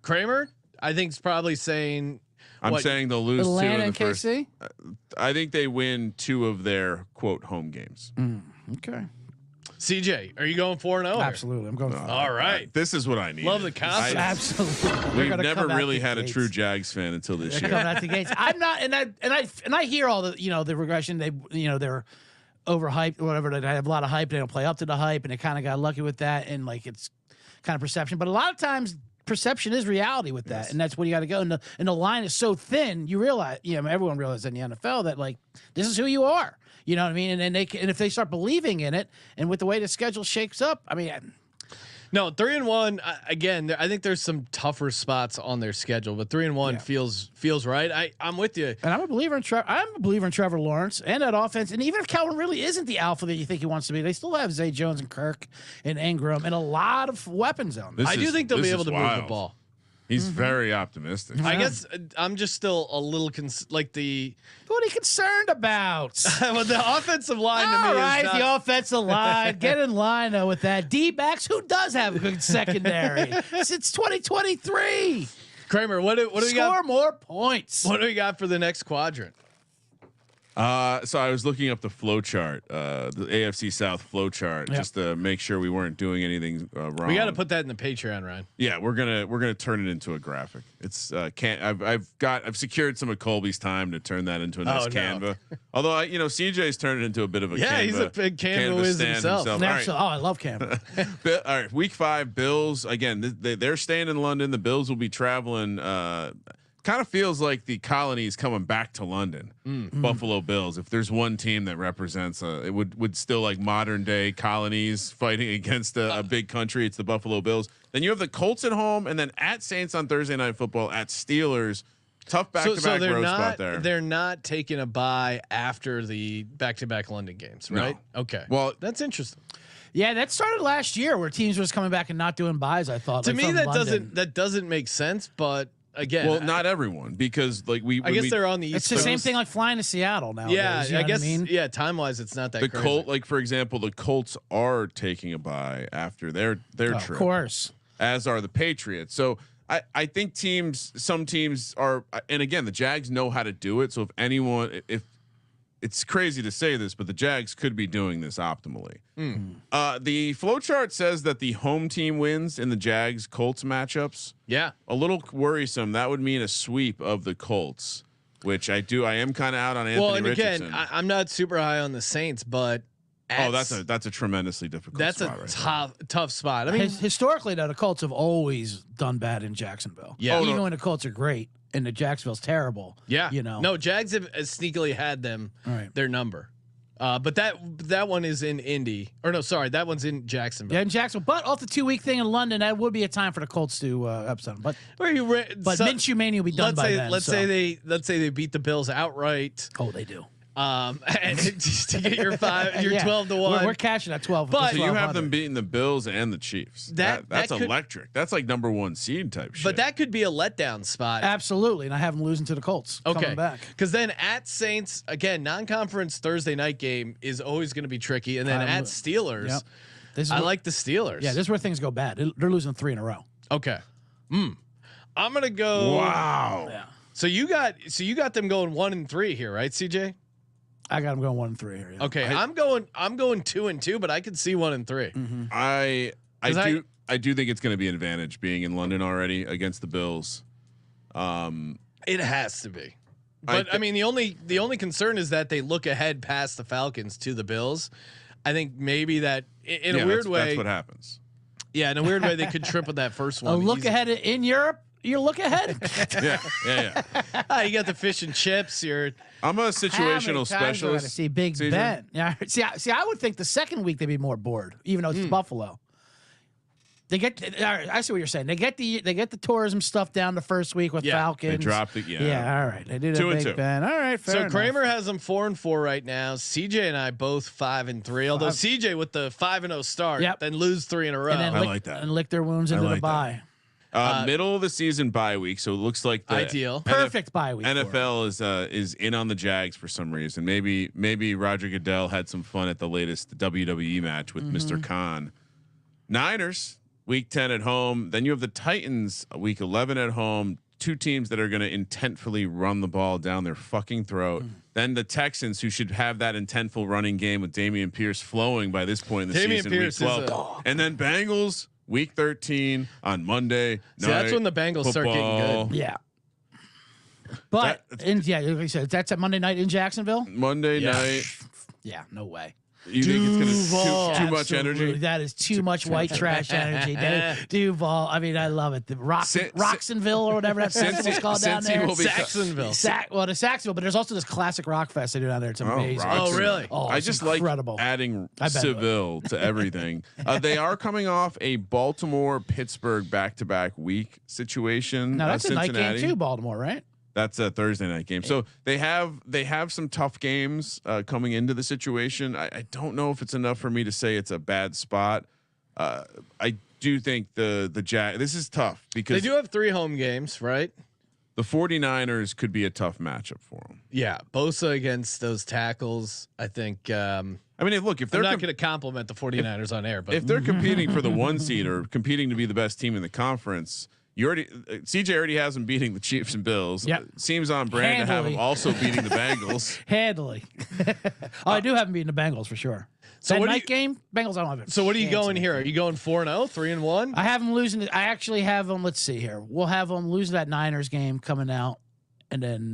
Kramer? I think is probably saying. I'm what, saying they'll lose 2 Atlanta in the and first. KC. I think they win 2 of their quote home games. Okay. CJ, are you going 4-0? Absolutely, I'm going. All right. This is what I need. Love the confidence. Absolutely. They're We've gonna never come out really the had a gates. true Jags fan until this They're coming year. out the gates. I'm not, and I hear all the the regression. They're overhyped or whatever. They have a lot of hype. They don't play up to the hype, and they kind of got lucky with that. And like it's kind of perception, but a lot of times perception is reality with that, and that's where you got to go. And the line is so thin. You realize, everyone realizes in the NFL that like this is who you are. You know what I mean? And if they start believing in it, and with the way the schedule shakes up, I mean. No, 3-1. Again, I think there's some tougher spots on their schedule, but 3-1 feels right. I'm with you. And I'm a believer in Trevor Lawrence and that offense. And even if Calvin really isn't the alpha that you think he wants to be, they still have Zay Jones and Kirk and Ingram and a lot of weapons on them. I do think they'll be able to move the ball. He's very optimistic. I guess I'm just still a little like the What are you concerned about? well, the offensive line to All me right, is the not, offensive line. Get in line with that. D-backs, who does have a good secondary? It's 2023. Kramer. What do we Score got? more points. What do we got for the next quadrant? So I was looking up the flow chart, the AFC South flow chart, just to make sure we weren't doing anything wrong. We got to put that in the Patreon, Ryan. Yeah, we're gonna turn it into a graphic. It's I've secured some of Colby's time to turn that into a nice Canva. Although CJ's turned it into a bit of a Canva, he's a big Canva whiz stand himself. All right. Oh, I love Cameron. All right, week 5, Bills again. They're staying in London. The Bills will be traveling. Kind of feels like the colony is coming back to London. Buffalo Bills. If there's one team that represents it would still like modern day colonies fighting against a big country, it's the Buffalo Bills. Then you have the Colts at home, and then at Saints on Thursday Night Football, at Steelers. Tough back-to-back road spot there. They're not taking a bye after the back-to-back London games, right? No. Okay. Well, that's interesting. Yeah, that started last year where teams was coming back and not doing buys. I thought To like me, from that London. doesn't make sense. But again, well, not everyone, because like I guess they're on the East It's the Coast. same thing like flying to Seattle now. Yeah, you know I what guess. mean? Yeah, time wise, it's not that. the crazy. Colt, like for example, the Colts are taking a bye after their trip. Of course. As are the Patriots. So I think some teams are, and again, the Jags know how to do it. So if it's crazy to say this, but the Jags could be doing this optimally. The flow chart says that the home team wins in the Jags Colts matchups. Yeah, A little worrisome. That would mean a sweep of the Colts, which I am kind of out on Anthony well, and Richardson. again, I'm not super high on the Saints, but that's a tremendously difficult. that's spot a right there. tough spot. I mean, Historically, though, the Colts have always done bad in Jacksonville. Yeah. Even when the Colts are great and the Jacksonville's terrible. yeah, No, Jags have sneakily had them Right. their number, but that one is in Indy, or no, sorry, that one's in Jacksonville. Yeah, in Jacksonville. But off the 2-week thing in London, that would be a time for the Colts to upset them. But Minshew Mania will be done by then. Let's say they beat the Bills outright. Oh, they do. And just to get your 12-1. We're cashing at 12. But- So you have 1200. them beating the Bills and the Chiefs. That That's could- electric. That's like number 1 seed type shit. But that could be a letdown spot. Absolutely, and I have them losing to the Colts. Okay, Coming back. because then at Saints again, non-conference Thursday night game is always going to be tricky, and then at Steelers, Yep. This is I where- like the Steelers. Yeah, this is where things go bad. They're losing 3 in a row. Okay. I'm gonna go. wow. Yeah, So you got them going 1-3 here, right, CJ? I got them going 1-3 here. Yeah. Okay, I'm going 2-2, but I could see 1-3. I 'Cause I do think it's going to be an advantage being in London already against the Bills. It has to be. But I mean, the only concern is that they look ahead past the Falcons to the Bills. I think maybe that in a weird way, that's what happens. yeah, in a weird way, they could trip with that first A one. look easy. ahead in Europe. You look ahead. Yeah. You got the fish and chips. You're I'm a How many situational times do I gotta specialist. see Big CJ? Ben. Yeah. See, I would think the second week they'd be more bored, even though it's Buffalo. They get. I see what you're saying. They get the tourism stuff down the first week with Yeah. Falcons. They dropped it. Yeah. Yeah. All right. They did 2 a and Big 2. Ben. All right. Fair so enough. Kramer has them 4-4 right now. CJ and I both 5-3. Although CJ with the 5-0 start, Yep. then lose 3 in a row. and then I lick, like that. and lick their wounds into like the bye. Middle of the season bye week, so it looks like the Ideal. Perfect bye week. for it. NFL is in on the Jags for some reason. Maybe Roger Goodell had some fun at the latest WWE match with Mr. Khan. Niners week 10 at home. Then you have the Titans week 11 at home. 2 teams that are going to intentfully run the ball down their fucking throat. Then the Texans, who should have that intentful running game with Dameon Pierce flowing by this point in the Dameon season. Pierce week is 12, and then Bengals week 13 on Monday. See, that's when the Bengals start getting football. good. Yeah. But like you said, that's at Monday night in Jacksonville. Monday Yeah. night. Yeah, no way. You think it's Duval. gonna too much Absolutely. energy? That is too much white trash energy. Duval. I mean, I love it. The Rocksonville or whatever that festival's called down Cincy there. will be- Saxonville. Well, the Saxonville, but there's also this classic rock fest they do down there. It's amazing. Roxy. Oh, really? Oh, I it's just incredible. like adding I bet it Seville to everything. They are coming off a Baltimore Pittsburgh back-to-back week situation. Now that's a night Cincinnati. game too, Baltimore, right? That's a Thursday night game. So they have some tough games coming into the situation. I don't know if it's enough for me to say it's a bad spot. I do think the this is tough because They do have 3 home games, right? the 49ers could be a tough matchup for them. Yeah, Bosa against those tackles. I think I mean, look, if they're they're not going to compliment the 49ers on air, but if they're competing for the 1 seed or competing to be the best team in the conference, CJ already has them beating the Chiefs and Bills. Yep. Seems on brand to have Handily. them also beating the Bengals. Handily. I do have them beating the Bengals for sure. So That what do night you- game, Bengals. I don't have it. so what are you chance going in it. here? Are you going 4-0, 3-1? I have them losing. I actually have them. Let's see here. We'll have them losing that Niners game coming out, and then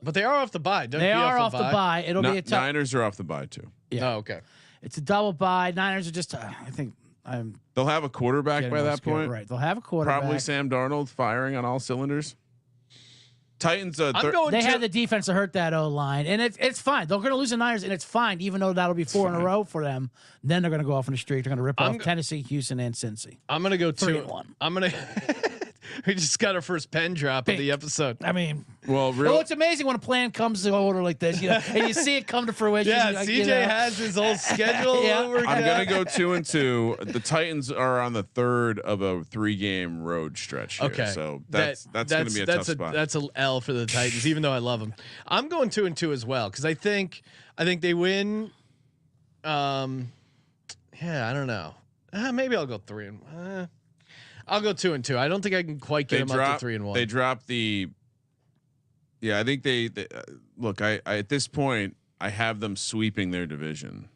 But they are off the bye. they are off the bye. It'll be a tough. Niners are off the bye too. Yeah. Oh, okay. It's a double bye. Niners are just. I think I'm They'll have a quarterback getting by all that scared. point. Right. They'll have a quarterback. Probably Sam Darnold firing on all cylinders. Titans. I'm going. They to, have the defense to hurt that O line, and it's fine. They're going to lose the Niners, and it's fine, even though that'll be 4 in a row for them. Then they're going to go off on the streak. They're going to rip off Tennessee, Houston, and Cincy. I'm going to go 3-1. I'm going to. We just got our first pen drop of the episode. I mean, well, it's amazing when a plan comes to order like this, and you see it come to fruition. Yeah, like, CJ has his whole schedule. Yeah. worked I'm out. gonna go 2-2. The Titans are on the 3rd of a 3-game road stretch here. Okay, So that's gonna be a tough spot. That's a L for the Titans, even though I love them. I'm going 2-2 as well because I think they win. Yeah, I don't know. Maybe I'll go 3-1. I'll go 2-2. I don't think I can quite get them up to 3-1. They dropped the. Yeah, I think they look. I at this point I have them sweeping their division.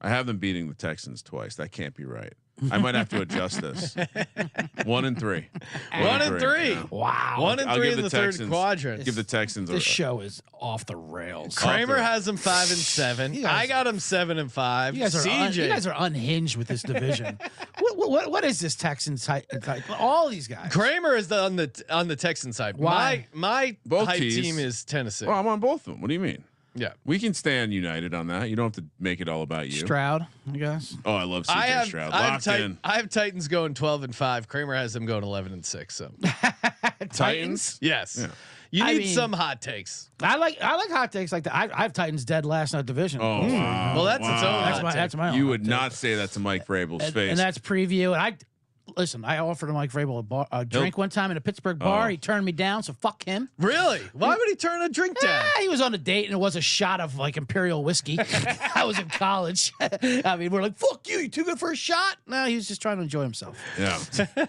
I have them beating the Texans twice. That can't be right. I might have to adjust this. 1-3. 1-3. Yeah. Wow. 1-3 in the third quadrant. Give the Texans. This show is off the rails. Kramer has them 5-7. I got them 7-5. You guys are CJ, you guys are unhinged with this division. what is this Texans type? All these guys. Kramer is on the Texan side. Why? My Both hype tees. team is Tennessee. Well, I'm on both of them. What do you mean? Yeah. We can stand united on that. You don't have to make it all about you. Stroud, I guess. Oh, I love CJ Stroud. Locked in. I have Titans going 12-5. Kramer has them going 11-6. So Titans. yes, Yeah. you I need mean- some hot takes. I like hot takes like that. I have Titans dead last in that division. Oh, wow. Well, that's its own. that's hot my take. that's my own. You hot would take. not say that to Mike Vrabel's face. And that's preview. And I offered Mike Vrabel a drink one time in a Pittsburgh bar. Oh. He turned me down, so fuck him. Really? Why would he turn a drink down? He was on a date and it was a shot of like Imperial whiskey. I was in college. I mean, we're like, fuck you too good for a shot. No, he was just trying to enjoy himself. Yeah.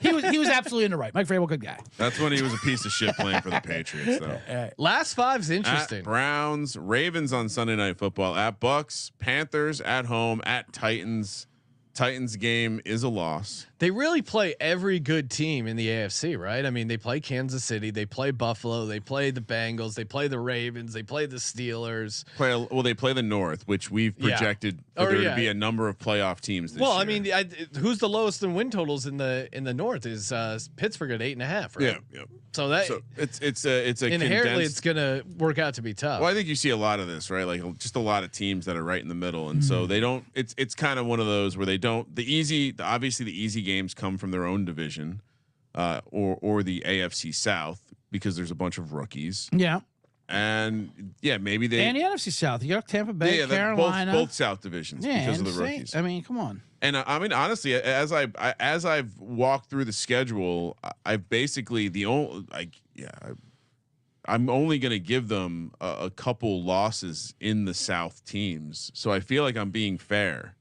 He was absolutely in the right. Mike Vrabel, good guy. That's when he was a piece of shit playing for the Patriots, though. Last five's At interesting. Browns, Ravens on Sunday Night Football, at Bucks, Panthers at home, at Titans. Titans game is a loss. They really play every good team in the AFC, right? I mean, they play Kansas City, they play Buffalo, they play the Bengals, they play the Ravens, they play the Steelers. They play the North, which we've projected for there to be a number of playoff teams this year. I mean, who's the lowest in win totals in the North is Pittsburgh at 8.5, right? yeah. So that it's a inherently condensed, it's gonna work out to be tough. Well, I think you see a lot of this, right? Like just a lot of teams that are right in the middle, and so they don't. It's kind of one of those where they don't. Obviously the easy games come from their own division, or the AFC South because there's a bunch of rookies, Yeah. and maybe they And the NFC South. You got Tampa Bay, Carolina. both South divisions because of the and rookies. I mean, come on. And I mean, honestly, as I've walked through the schedule, I've basically I'm only going to give them a couple losses in the South teams, so I feel like I'm being fair.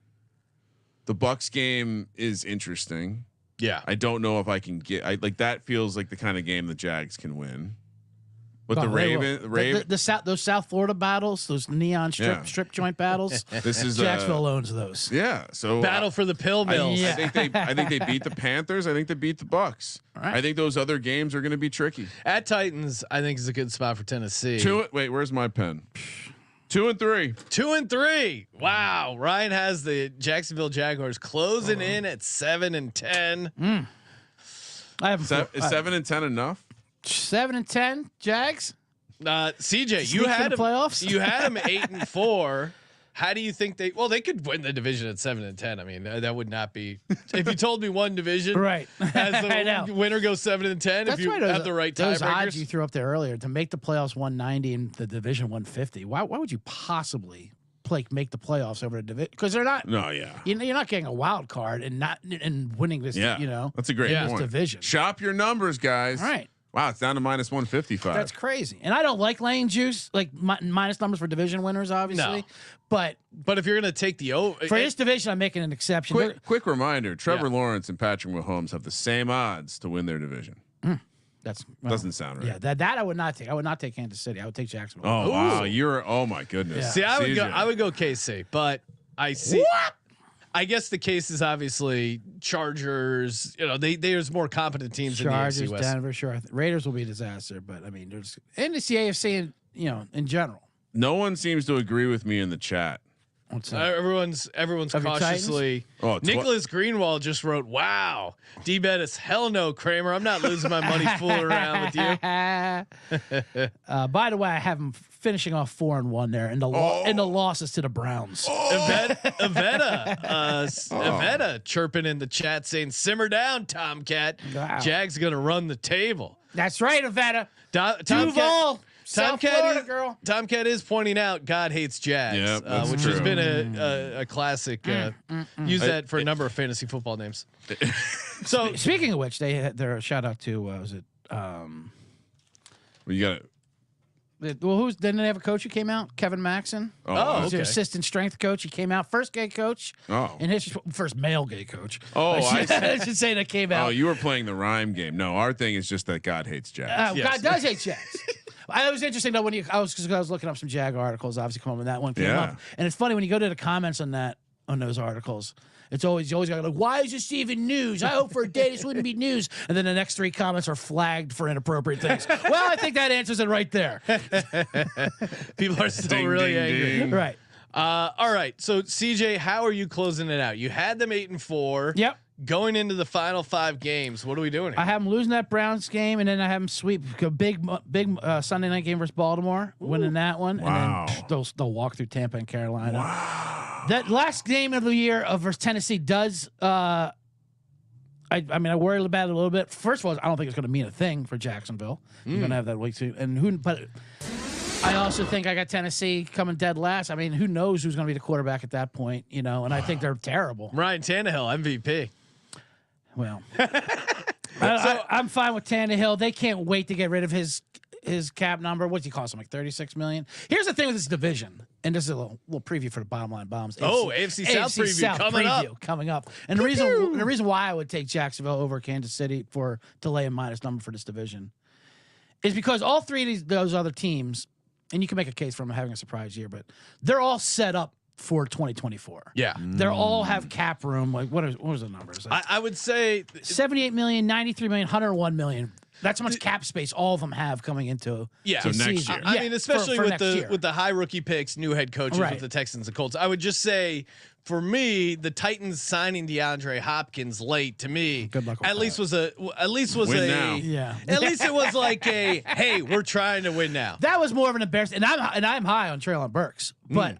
The Bucks game is interesting. Yeah. I don't know if I can get. That feels like the kind of game the Jags can win. But the They will. Raven, those South Florida battles, those neon strip joint battles. this is Jacksonville owns those. Yeah. So Battle for the pill mills. Yeah. I think they beat the Panthers. I think they beat the Bucks. Right. I think those other games are going to be tricky. At Titans, I think is a good spot for Tennessee. Wait, where's my pen? 2-3. 2-3. Wow. Ryan has the Jacksonville Jaguars closing in at 7-10. I have Is 7-10 enough? 7-10 Jags. CJ, Sneak in the playoffs? You had them 8-4. How do you think they could win the division at 7-10? I mean, that would not be if you told me one division Right. as I know. the winner goes 7-10. If you have the right those odds tiebreakers. you threw up there earlier to make the playoffs 190 and the division 150. Why would you possibly make the playoffs over a division? Because they're not. No, yeah. You're not getting a wild card and winning this. Yeah. You know, That's a great this point. division. Shop your numbers, guys. All right. Wow, it's down to -155. That's crazy. And I don't like laying juice, like minus numbers for division winners, obviously. No. But But if you're going to take the for this division, I'm making an exception. Quick reminder: Trevor Yeah. Lawrence and Patrick Mahomes have the same odds to win their division. That's Doesn't sound right. Yeah, that I would not take. I would not take Kansas City. I would take Jacksonville. Oh wow, oh my goodness. Yeah. See, CJ. I would go KC, but I see. What? I guess the case is obviously Chargers. You know, there's more competent teams Chargers, in the AFC West. Denver, sure. Raiders will be a disaster, but I mean, there's and it's the AFC, in general. No one seems to agree with me in the chat. What's that? Everyone's Of your cautiously. Oh, Nicholas Greenwald just wrote, "Wow, D Bettis, hell no, Kramer. I'm not losing my money fooling around with you." By the way, I have them finishing off 4-1 there, and the losses to the Browns. Avetta chirping in the chat saying, "Simmer down, Tomcat. Wow. Jag's gonna run the table." That's right, Avetta. Tomcat, Duval, South Florida girl. Tomcat is pointing out God hates Jags, Yeah, that's which true. has been a classic. Use that for a number of fantasy football names. So Speaking of which, they had their shout out to Well, you got it. didn't they have a coach who came out? Kevin Maxon. Oh, He's their okay. assistant strength coach. He came out first gay coach. Oh. And his first male gay coach. Oh, I see. I should say that came out. Oh, you were playing the rhyme game. No, our thing is just that God hates Jags. God does hate Jags. It was interesting though when I was looking up some Jag articles, obviously come up with that one came Yeah. up, and it's funny when you go to the comments on those articles. It's you always got like, why is this even news? I hope for a day this wouldn't be news. And then the next 3 comments are flagged for inappropriate things. Well, I think that answers it right there. People are still Ding, really ding, angry. ding. Right. All right. So CJ, how are you closing it out? You had them 8-4. Yep. Going into the final 5 games, what are we doing here? I have them losing that Browns game, and then I have them sweep a big Sunday night game versus Baltimore, winning that one, Wow. and then they'll walk through Tampa and Carolina. Wow. That last game of the year versus Tennessee does. I mean, I worry about it a little bit. First of all, I don't think it's going to mean a thing for Jacksonville. You're going to have that week too, but I also think I got Tennessee coming dead last. I mean, who knows who's going to be the quarterback at that point? And I think they're terrible. Ryan Tannehill, MVP. Well, I'm fine with Tannehill. They can't wait to get rid of his cap number. What's he cost him? Like $36 million. Here's the thing with this division, and this is a little preview for the bottom line bombs. AFC South preview coming up. And the reason why I would take Jacksonville over Kansas City for delay and minus number for this division is because all 3 of those other teams, and you can make a case for them having a surprise year, but they're all set up for 2024. Yeah. They all have cap room. Like what was the numbers? I would say 78 million, 93 million, 101 million. That's how much cap space all of them have coming into Yeah. the So next season. year. I mean, especially for with next the year. with the high rookie picks, new head coaches Right. with the Texans and Colts. I would just say, for me, the Titans signing DeAndre Hopkins late to me Good luck with at least was Win now. Yeah. At least it was like a hey, we're trying to win now. That was more of an embarrassment, and I'm high on Treylon Burks, but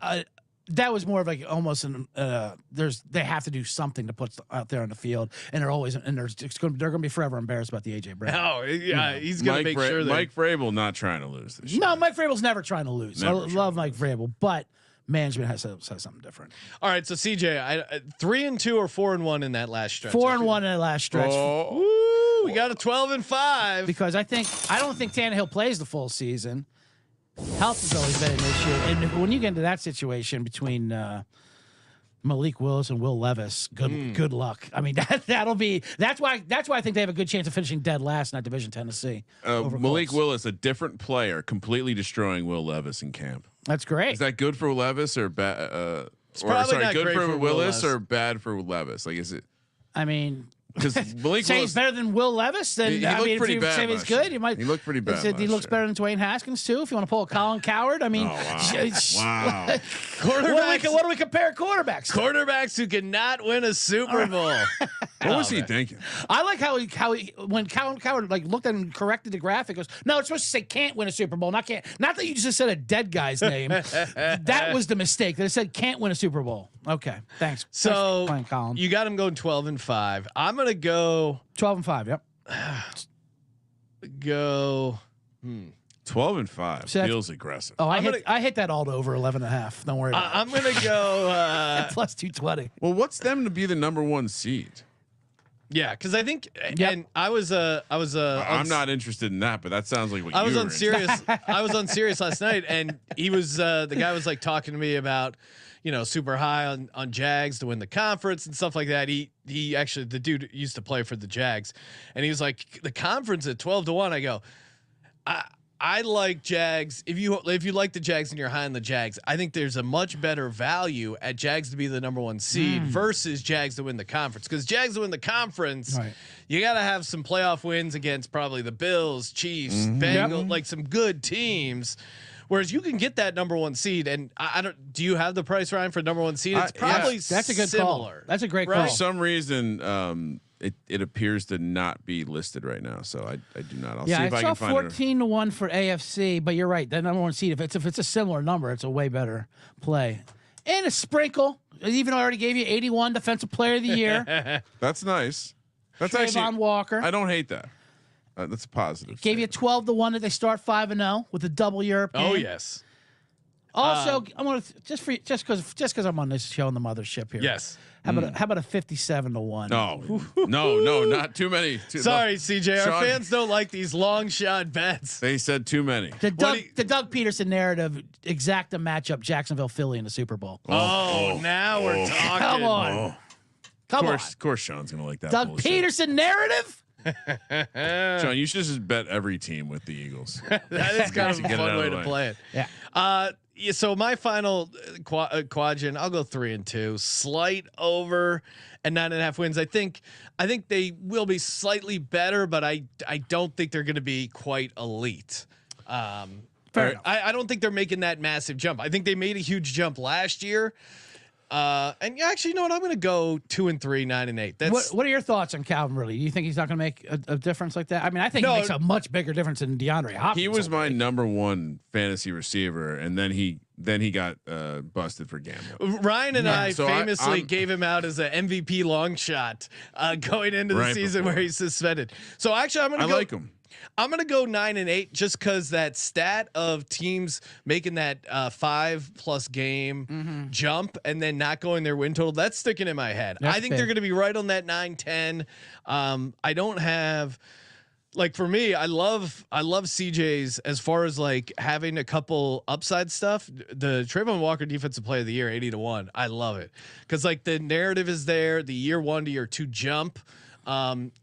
that was more of like almost an they have to do something to put out there on the field, and they're gonna be forever embarrassed about the AJ Brown. Oh yeah, he's gonna make sure that Mike Vrabel not trying to lose this year. No, Mike Vrabel's never trying to lose. Never I trying. love Mike Vrabel, but management has to say something different. All right, so CJ, 3-2 or 4-1 in that last stretch. 4-1 in the last stretch. Oh, Woo, we got a 12-5. Because I don't think Tannehill plays the full season. Health has always been an issue, and when you get into that situation between Malik Willis and Will Levis, good luck. I mean that's why I think they have a good chance of finishing dead last in that division, Tennessee. over Malik Colts. Willis, a different player, completely destroying Will Levis in camp. That's great. Is that good for Levis or bad? probably not good great for for Will Willis Levis. or bad for Levis? Like, is it I mean, because Malik say Willis? he's better than Will Levis. Then He I looked mean, pretty if you bad say he's last year. good, you might. He looked pretty bad He last looks year. better than Dwayne Haskins too. If you want to pull a Colin Coward, I mean, Oh, wow. Wow. Quarterbacks, what do we compare quarterbacks to? quarterbacks who cannot win a Super Bowl. What was he thinking? I like how he when Colin Coward like looked at and corrected the graphic, goes, no, it's supposed to say can't win a Super Bowl, not can't. Not that you just said a dead guy's name. That was the mistake. That it said can't win a Super Bowl. Okay, thanks. So Thanks for playing Colin. you got him going 12-5. I'm gonna go 12-5. Yep. 12-5 So that's- feels aggressive. Oh, I'm I hit that all to over 11.5. Don't worry about it. I'm gonna go. Plus 220. Well, what's them to be the number 1 seed? Yeah, because I think, Yep. and I was I'm not interested in that, but that sounds like what I was you on were in. Sirius. I was on Sirius last night, and he was the guy was like talking to me about, super high on Jags to win the conference and stuff like that. He actually, the dude used to play for the Jags, and he was like, the conference at 12-1. I go, I like Jags. If you like the Jags and you're high on the Jags, I think there's a much better value at Jags to be the number 1 seed versus Jags to win the conference. Because Jags to win the conference, Right. you got to have some playoff wins against probably the Bills, Chiefs, Bengals, like some good teams. Whereas you can get that number 1 seed, and I don't. Do you have the price, Ryan, for number 1 seed? It's probably That's a good similar. call. That's a great right? call. For some reason, it appears to not be listed right now, so I do not. I'll see if I I saw can find it. 14-1 for AFC, but you're right. That number 1 seed, if it's a similar number, it's a way better play. And a sprinkle, even though I already gave you 81 Defensive Player of the Year. That's nice. That's Trayvon actually. Walker. I don't hate that. That's a positive. Gave you 12-1 that they start 5-0 with a double Europe game. Oh yes, Also, I want to just because I'm on this show on the mothership here. yes. How about a 57-1? No, not too many. Sorry, CJ. Our Sean- fans don't like these long shot bets. They said too many. The do you- Doug Peterson narrative exacta matchup Jacksonville Philly in the Super Bowl. Now we're talking. Come on. Come on. Of course, Sean's gonna like that. Doug bullshit. Peterson narrative? Sean, you should just bet every team with the Eagles. That is kind of a Get it fun out way of the to way. play it. Yeah. Yeah, so my final quadrant, I'll go 3-2, slight over and 9.5 wins. I think they will be slightly better, but I don't think they're going to be quite elite. Fair enough. I don't think they're making that massive jump. I think they made a huge jump last year. And actually, you know what? I'm going to go 2-3, 9-8. That's What are your thoughts on Calvin Ridley? Do you think he's not going to make a difference like that? I mean, I think No. he makes a much bigger difference than DeAndre Hopkins. He was my already. number one fantasy receiver, and then he got busted for gambling. Ryan and I So famously I'm- gave him out as an MVP long shot going into the Right season before. where he's suspended. So actually, I'm going I to go. like him. I'm gonna go 9-8 just because that stat of teams making that 5+ game jump and then not going their win total, that's sticking in my head. That's I think big. they're gonna be right on that 9-10. I don't have for me, I love CJ's as far as like having a couple upside stuff. The Trayvon Walker defensive player of the year 80-1. I love it because like the narrative is there, the year 1 to year 2 jump.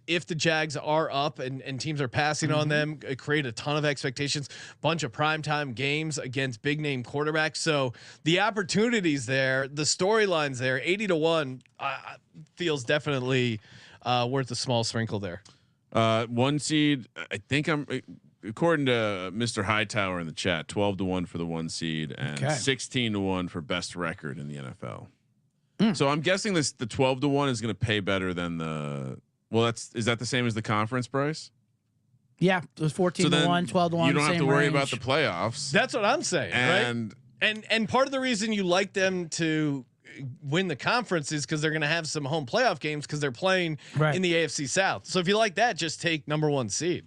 If the Jags are up and teams are passing on them, it create a ton of expectations, bunch of primetime games against big name quarterbacks. So the opportunities there, the storylines there, 80-1 feels definitely worth a small sprinkle there. 1 seed. I think I'm according to Mr. Hightower in the chat, 12-1 for the 1 seed and 16-1 for best record in the NFL. So I'm guessing the 12-1 is going to pay better than the. Well, is that the same as the conference price? Yeah, it was 14-1, 12-1. You don't have to worry range. about the playoffs. That's what I'm saying, and right? And part of the reason you like them to win the conference is because they're going to have some home playoff games because they're playing in the AFC South. So if you like that, just take number 1 seed.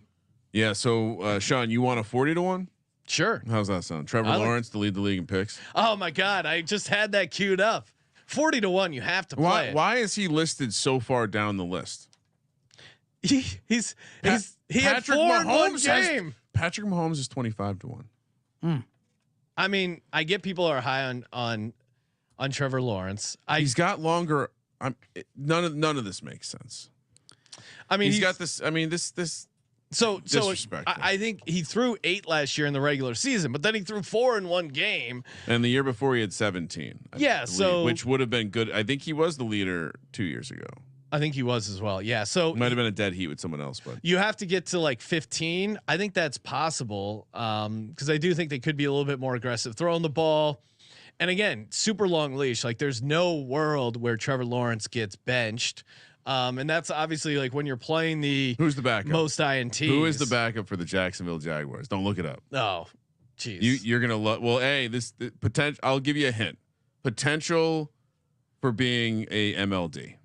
yeah. So Sean, you want a 40-1? Sure. How's that sound? Trevor Lawrence to lead the league in picks. Oh my God, I just had that queued up. 40-1, you have to play. Why is he listed so far down the list? He had 4 in one game. Patrick Mahomes is 25-1. I mean, I get people are high on Trevor Lawrence. He's got longer. None of this makes sense. I mean, he's got this. I mean, this. So disrespectful. I think he threw 8 last year in the regular season, but then he threw 4 in one game. And the year before he had 17. I Yeah, believe, which would have been good. I think he was the leader 2 years ago. I think he was as well. Yeah. So Might have been a dead heat with someone else, but you have to get to like 15. I think that's possible because I do think they could be a little bit more aggressive throwing the ball. And again, super long leash. Like there's no world where Trevor Lawrence gets benched. And that's obviously like when you're playing who's the backup? most INTs. Who is the backup for the Jacksonville Jaguars? Don't look it up. Oh, geez. You're gonna love. Well, this potential. I'll give you a hint. Potential for being a MLD.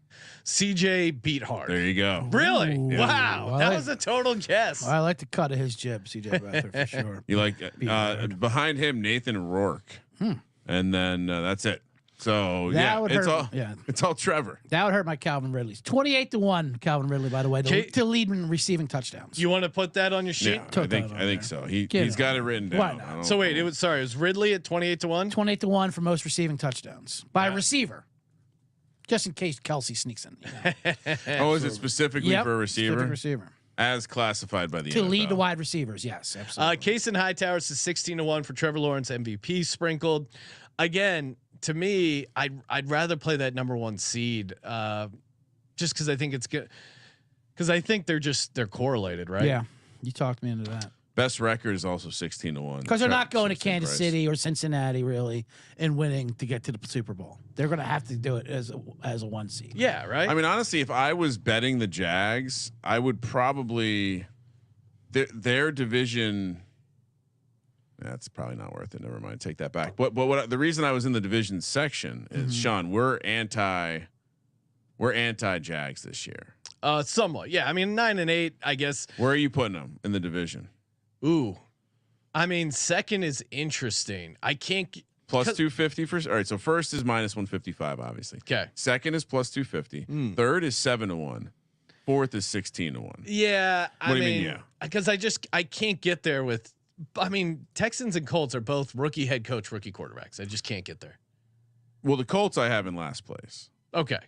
CJ Beathard. There you go. Really? Ooh, Wow. I That like- was a total guess. I like the cut of his jib, CJ Beathard, for sure. You like Beathard. behind him, Nathan Rourke, and then that's it. So That would it's hurt- all yeah. it's all Trevor. That would hurt my Calvin Ridley's. 28-1, Calvin Ridley, by the way, to lead in receiving touchdowns. You want to put that on your sheet? Yeah, Took that on I think there. so. Get He's it got on it written Why down. not? I don't- So wait, it was Ridley at 28-1. 28-1 for most receiving touchdowns by a receiver. Just in case Kelsey sneaks in. Oh, is it specifically Yep, for a receiver? specific receiver. As classified by the To NFL. lead the wide receivers, yes, absolutely. Case and Hightowers is 16-1 for Trevor Lawrence MVP sprinkled. Again, to me, I'd rather play that number 1 seed just because I think it's good. Because I think they're correlated, right? Yeah, you talked me into that. Best record is also 16-1. Because they're not going to Same Kansas price. City or Cincinnati really and winning to get to the Super Bowl. They're going to have to do it as a 1 seed. Yeah, right. I mean, honestly, if I was betting the Jags, I would probably their division. That's probably not worth it. Never mind. Take that back. But what the reason I was in the division section is Sean. We're anti Jags this year. Somewhat. Yeah. I mean, 9-8, I guess. Where are you putting them in the division? Ooh. I mean, second is interesting. I can't. Plus 250 for. All right. So first is minus 155, obviously. Okay. Second is plus 250. Third is 7-1. Fourth is 16-1. Yeah. What do you mean, yeah? Because I can't get there with. I mean, Texans and Colts are both rookie head coach, rookie quarterbacks. I just can't get there. Well, the Colts I have in last place. Okay.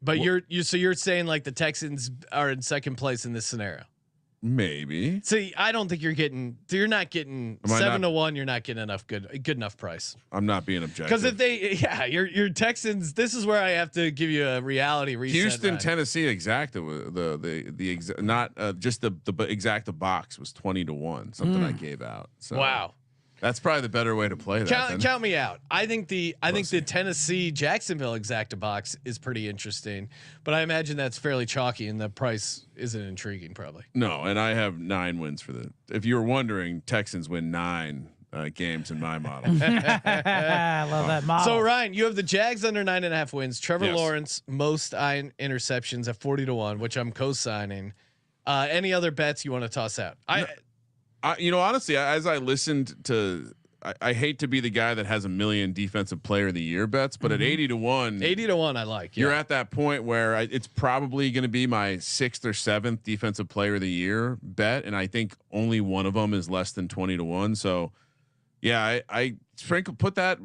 But you're saying like the Texans are in second place in this scenario. Maybe. See, I don't think you're not getting 7-1. You're not getting enough good enough price. I'm not being objective. Because if your Texans, this is where I have to give you a reality reset. Houston, Ryan. Tennessee, just the exacta box was 20-1. Something I gave out. So Wow. that's probably the better way to play that. Count me out. I think the Tennessee Jacksonville exacta box is pretty interesting, but I imagine that's fairly chalky and the price isn't intriguing probably. No, and I have 9 wins for the. If you were wondering, Texans win 9 games in my model. I love that model. So Ryan, you have the Jags under 9.5 wins. Trevor Yes. Lawrence most interceptions at 40-1, which I'm co-signing. Any other bets you want to toss out? Honestly, as I listened to, I hate to be the guy that has a million defensive player of the year bets, but at 80-1, 80-1, I like. you're at that point where it's probably going to be my 6th or 7th defensive player of the year bet, and I think only one of them is less than 20-1. So, yeah, I put that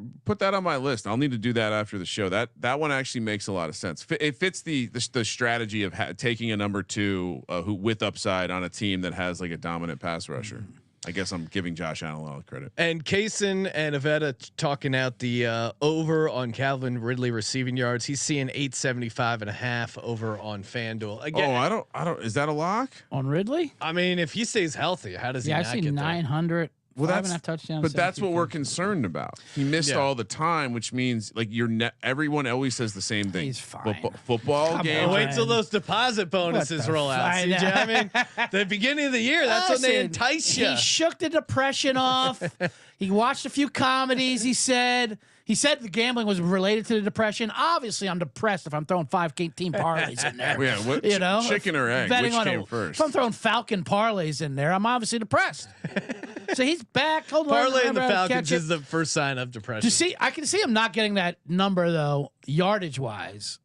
on my list. I'll need to do that after the show. That one actually makes a lot of sense. It fits the strategy of taking a number 2 who with upside on a team that has like a dominant pass rusher. I guess I'm giving Josh Allen a lot of credit. And Kaysen and Avetta talking out the over on Calvin Ridley receiving yards. He's seeing 875.5 over on FanDuel. Again, I don't. Is that a lock? On Ridley? I mean, if he stays healthy, how does he not I see get 900. Well, that's 5.5 touchdowns. But that's what 72. we're concerned about. He missed all the time, which means like everyone always says the same thing. He's fine. Football Come game. on. Wait till those deposit bonuses roll out. I CJ, I mean, the beginning of the year, that's when they Listen, entice you. He shook the depression off. He watched a few comedies. He said the gambling was related to the depression. Obviously, I'm depressed if I'm throwing 5-team parlays in there. Yeah, what, you know, chicken or egg? betting Which on came first? If I'm throwing Falcon parlays in there, I'm obviously depressed. So he's back. Hold on, Parlay in the remember, Falcons catch it. is the first sign of depression. You see, I can see him not getting that number though, yardage wise,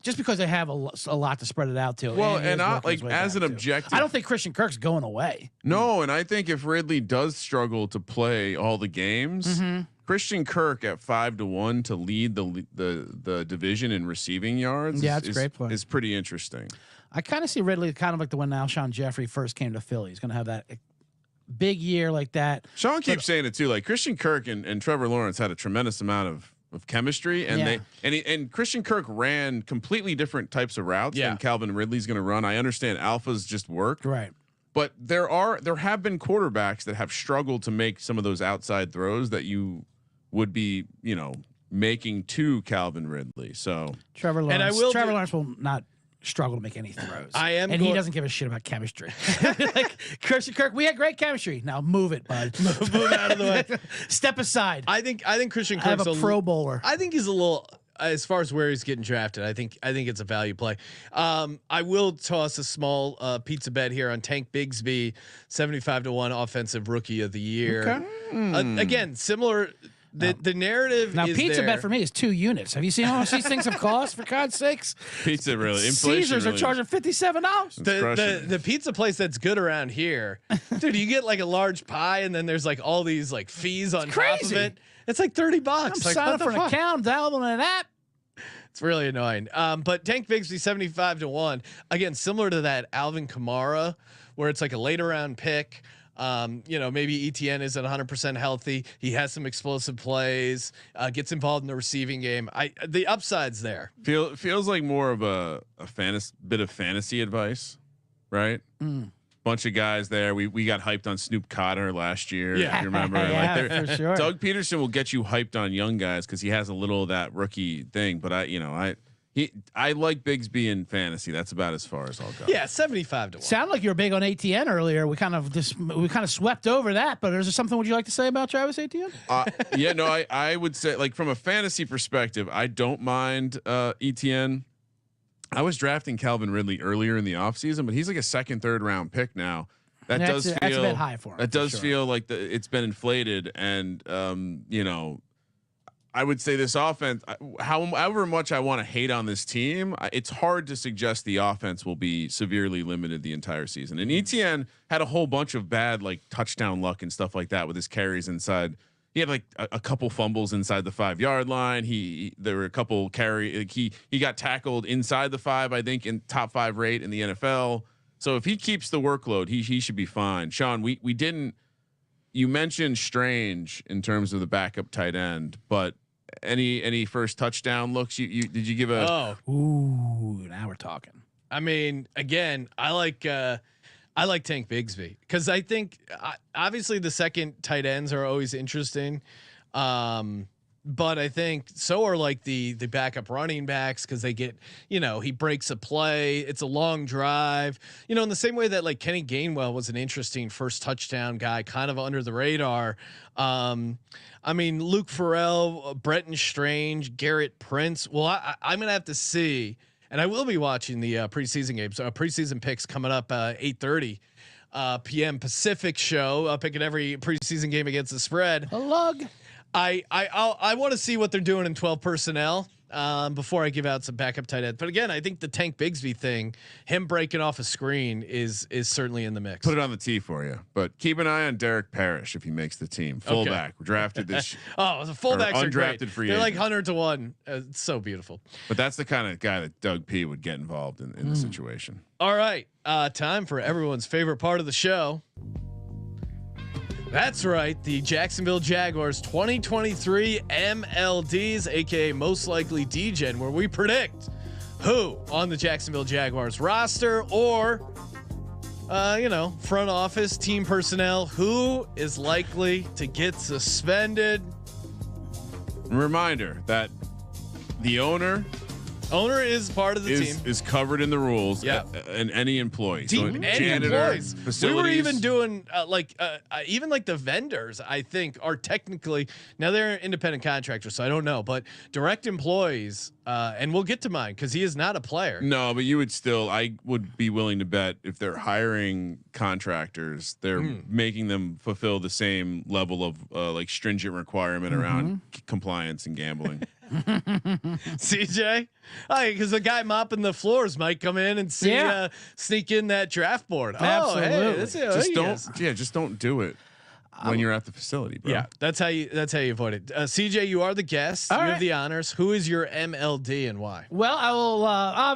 just because they have a lot to spread it out to. Well, he is and I, working his like way as back, an too. objective, I don't think Christian Kirk's going away. No, and I think if Ridley does struggle to play all the games, Christian Kirk at 5-1 to lead the division in receiving yards, it's a great play. Is pretty interesting. I kind of see Ridley kind of like the when Alshon Jeffrey first came to Philly. He's going to have that big year like that. Sean keeps saying it too. Like Christian Kirk and Trevor Lawrence had a tremendous amount of chemistry, and and Christian Kirk ran completely different types of routes than Calvin Ridley's going to run. I understand alphas just work, Right. but there have been quarterbacks that have struggled to make some of those outside throws that you would be, making to Calvin Ridley. So Trevor Lawrence, Lawrence will not struggle to make any throws. He doesn't give a shit about chemistry. Like Christian Kirk, we had great chemistry. Now move it, bud. move out of the way. Step aside. I think Christian I have Kirk's a Pro Bowler. I think he's a little, as far as where he's getting drafted, I think it's a value play. I will toss a small pizza bet here on Tank Bigsby, 75-1 offensive rookie of the year. Okay. Again, similar. The narrative now is pizza there. bet for me is 2 units. Have you seen how much these things have cost? For God's sakes, pizza really inflation. Caesars really are charging $57. The pizza place that's good around here, dude. You get like a large pie, and then there's like all these like fees on top of it. It's like $30. I'm like, signing up for an account, downloading an app. It's really annoying. But Tank Bigsby 75-1 again, similar to that Alvin Kamara, where it's like a later round pick. Maybe ETN isn't 100% healthy. He has some explosive plays, gets involved in the receiving game. The upside's there. Feels like more of a bit of fantasy advice, right? Bunch of guys there. We got hyped on Snoop Cotter last year. Yeah. If you remember. Yeah, for sure. Doug Peterson will get you hyped on young guys because he has a little of that rookie thing. But I like Bigsby in fantasy. That's about as far as I'll go. Yeah, 75-1. Sound like you were big on ATN earlier. We kind of swept over that. But is there something would you like to say about Travis Etienne? I would say like from a fantasy perspective, I don't mind ETN. I was drafting Calvin Ridley earlier in the offseason, but he's like a 2nd, 3rd round pick now. That's a bit high for him. That does feel like it's been inflated, and I would say this offense, however much I want to hate on this team, it's hard to suggest the offense will be severely limited the entire season. And ETN had a whole bunch of bad like touchdown luck and stuff like that with his carries inside he had like a couple fumbles inside the 5-yard line. There were a couple he got tackled inside the 5, I think, in top 5 rate in the NFL. So if he keeps the workload, he should be fine. Sean, we didn't. You mentioned Strange in terms of the backup tight end, but any first touchdown looks? Did you give a? Oh, ooh, now we're talking. I mean, again, I like Tank Bigsby because I think obviously the second tight ends are always interesting. But I think so are like the backup running backs because they get, he breaks a play. It's a long drive, in the same way that like Kenny Gainwell was an interesting first touchdown guy, kind of under the radar. I mean, Luke Farrell, Brenton Strange, Garrett Prince. Well, I'm going to have to see, and I will be watching the preseason games. Preseason picks coming up 8:30 p.m. Pacific show. Picking every preseason game against the spread. A lug. I want to see what they're doing in 12 personnel before I give out some backup tight ends. But again, I think the Tank Bigsby thing, him breaking off a screen, is certainly in the mix. Put it on the tee for you, but keep an eye on Derek Parrish if he makes the team. Fullback, drafted this. Oh, the fullbacks are great. Undrafted free They're agent. like 100-1. It's so beautiful. But that's the kind of guy that Doug P would get involved in the situation. All right, time for everyone's favorite part of the show. That's right. The Jacksonville Jaguars 2023 MLDs, aka most likely DGen, where we predict who on the Jacksonville Jaguars roster or, front office team personnel, who is likely to get suspended. Reminder that the owner is part of the team. Is covered in the rules. Yeah. And any employee. Team, So any janitor, employees. facilities. We were even doing even like the vendors, I think, are technically, now they're independent contractors, so I don't know, but direct employees, and we'll get to mine because he is not a player. No, but I would be willing to bet if they're hiring contractors, they're making them fulfill the same level of like stringent requirement around compliance and gambling. CJ, because the guy mopping the floors might come in and see sneak in that draft board. Absolutely. Oh, hey, this is Just don't do it when you're at the facility, bro. Yeah, that's how you avoid it. CJ, you are the guest. You have the honors. Who is your MLD and why? Well, I will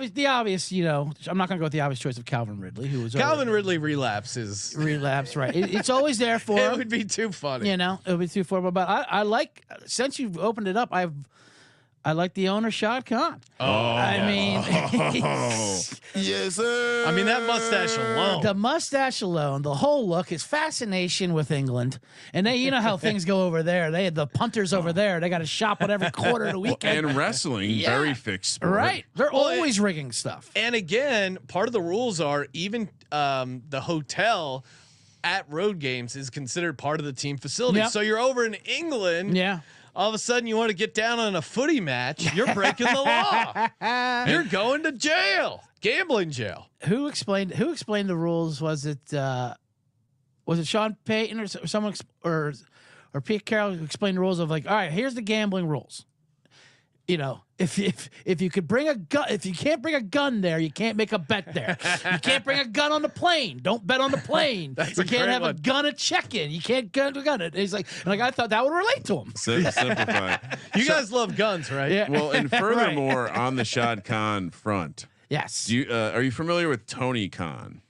the obvious. I'm not going to go with the obvious choice of Calvin Ridley, who was Calvin Ridley relapses. Relapse, right? It's always there for It him. would be too funny. It would be too far. But I like, since you've opened it up, I like the owner, Shad Khan. I mean, yes, sir. I mean, that mustache alone. The mustache alone, the whole look, his fascination with England, and they, how things go over there. They had the punters over there. They got to shop on every quarter of the weekend. And wrestling, very fixed sport. Right? They're always rigging stuff. And again, part of the rules are even the hotel at road games is considered part of the team facility. Yep. So you're over in England. Yeah. All of a sudden, you want to get down on a footy match. You're breaking the law. You're going to jail, gambling jail. Who explained the rules? Was it Sean Payton or someone or Pete Carroll who explained the rules of like, all right, here's the gambling rules. If you could bring a gun, if you can't bring a gun there, you can't make a bet there. You can't bring a gun on the plane. Don't bet on the plane. You can't have a gun at check-in. You can't gun it. He's like, I thought that would relate to him. Simplify. You guys love guns, right? Yeah. Well, and furthermore, on the Shad Khan front, Yes. are you familiar with Tony Khan?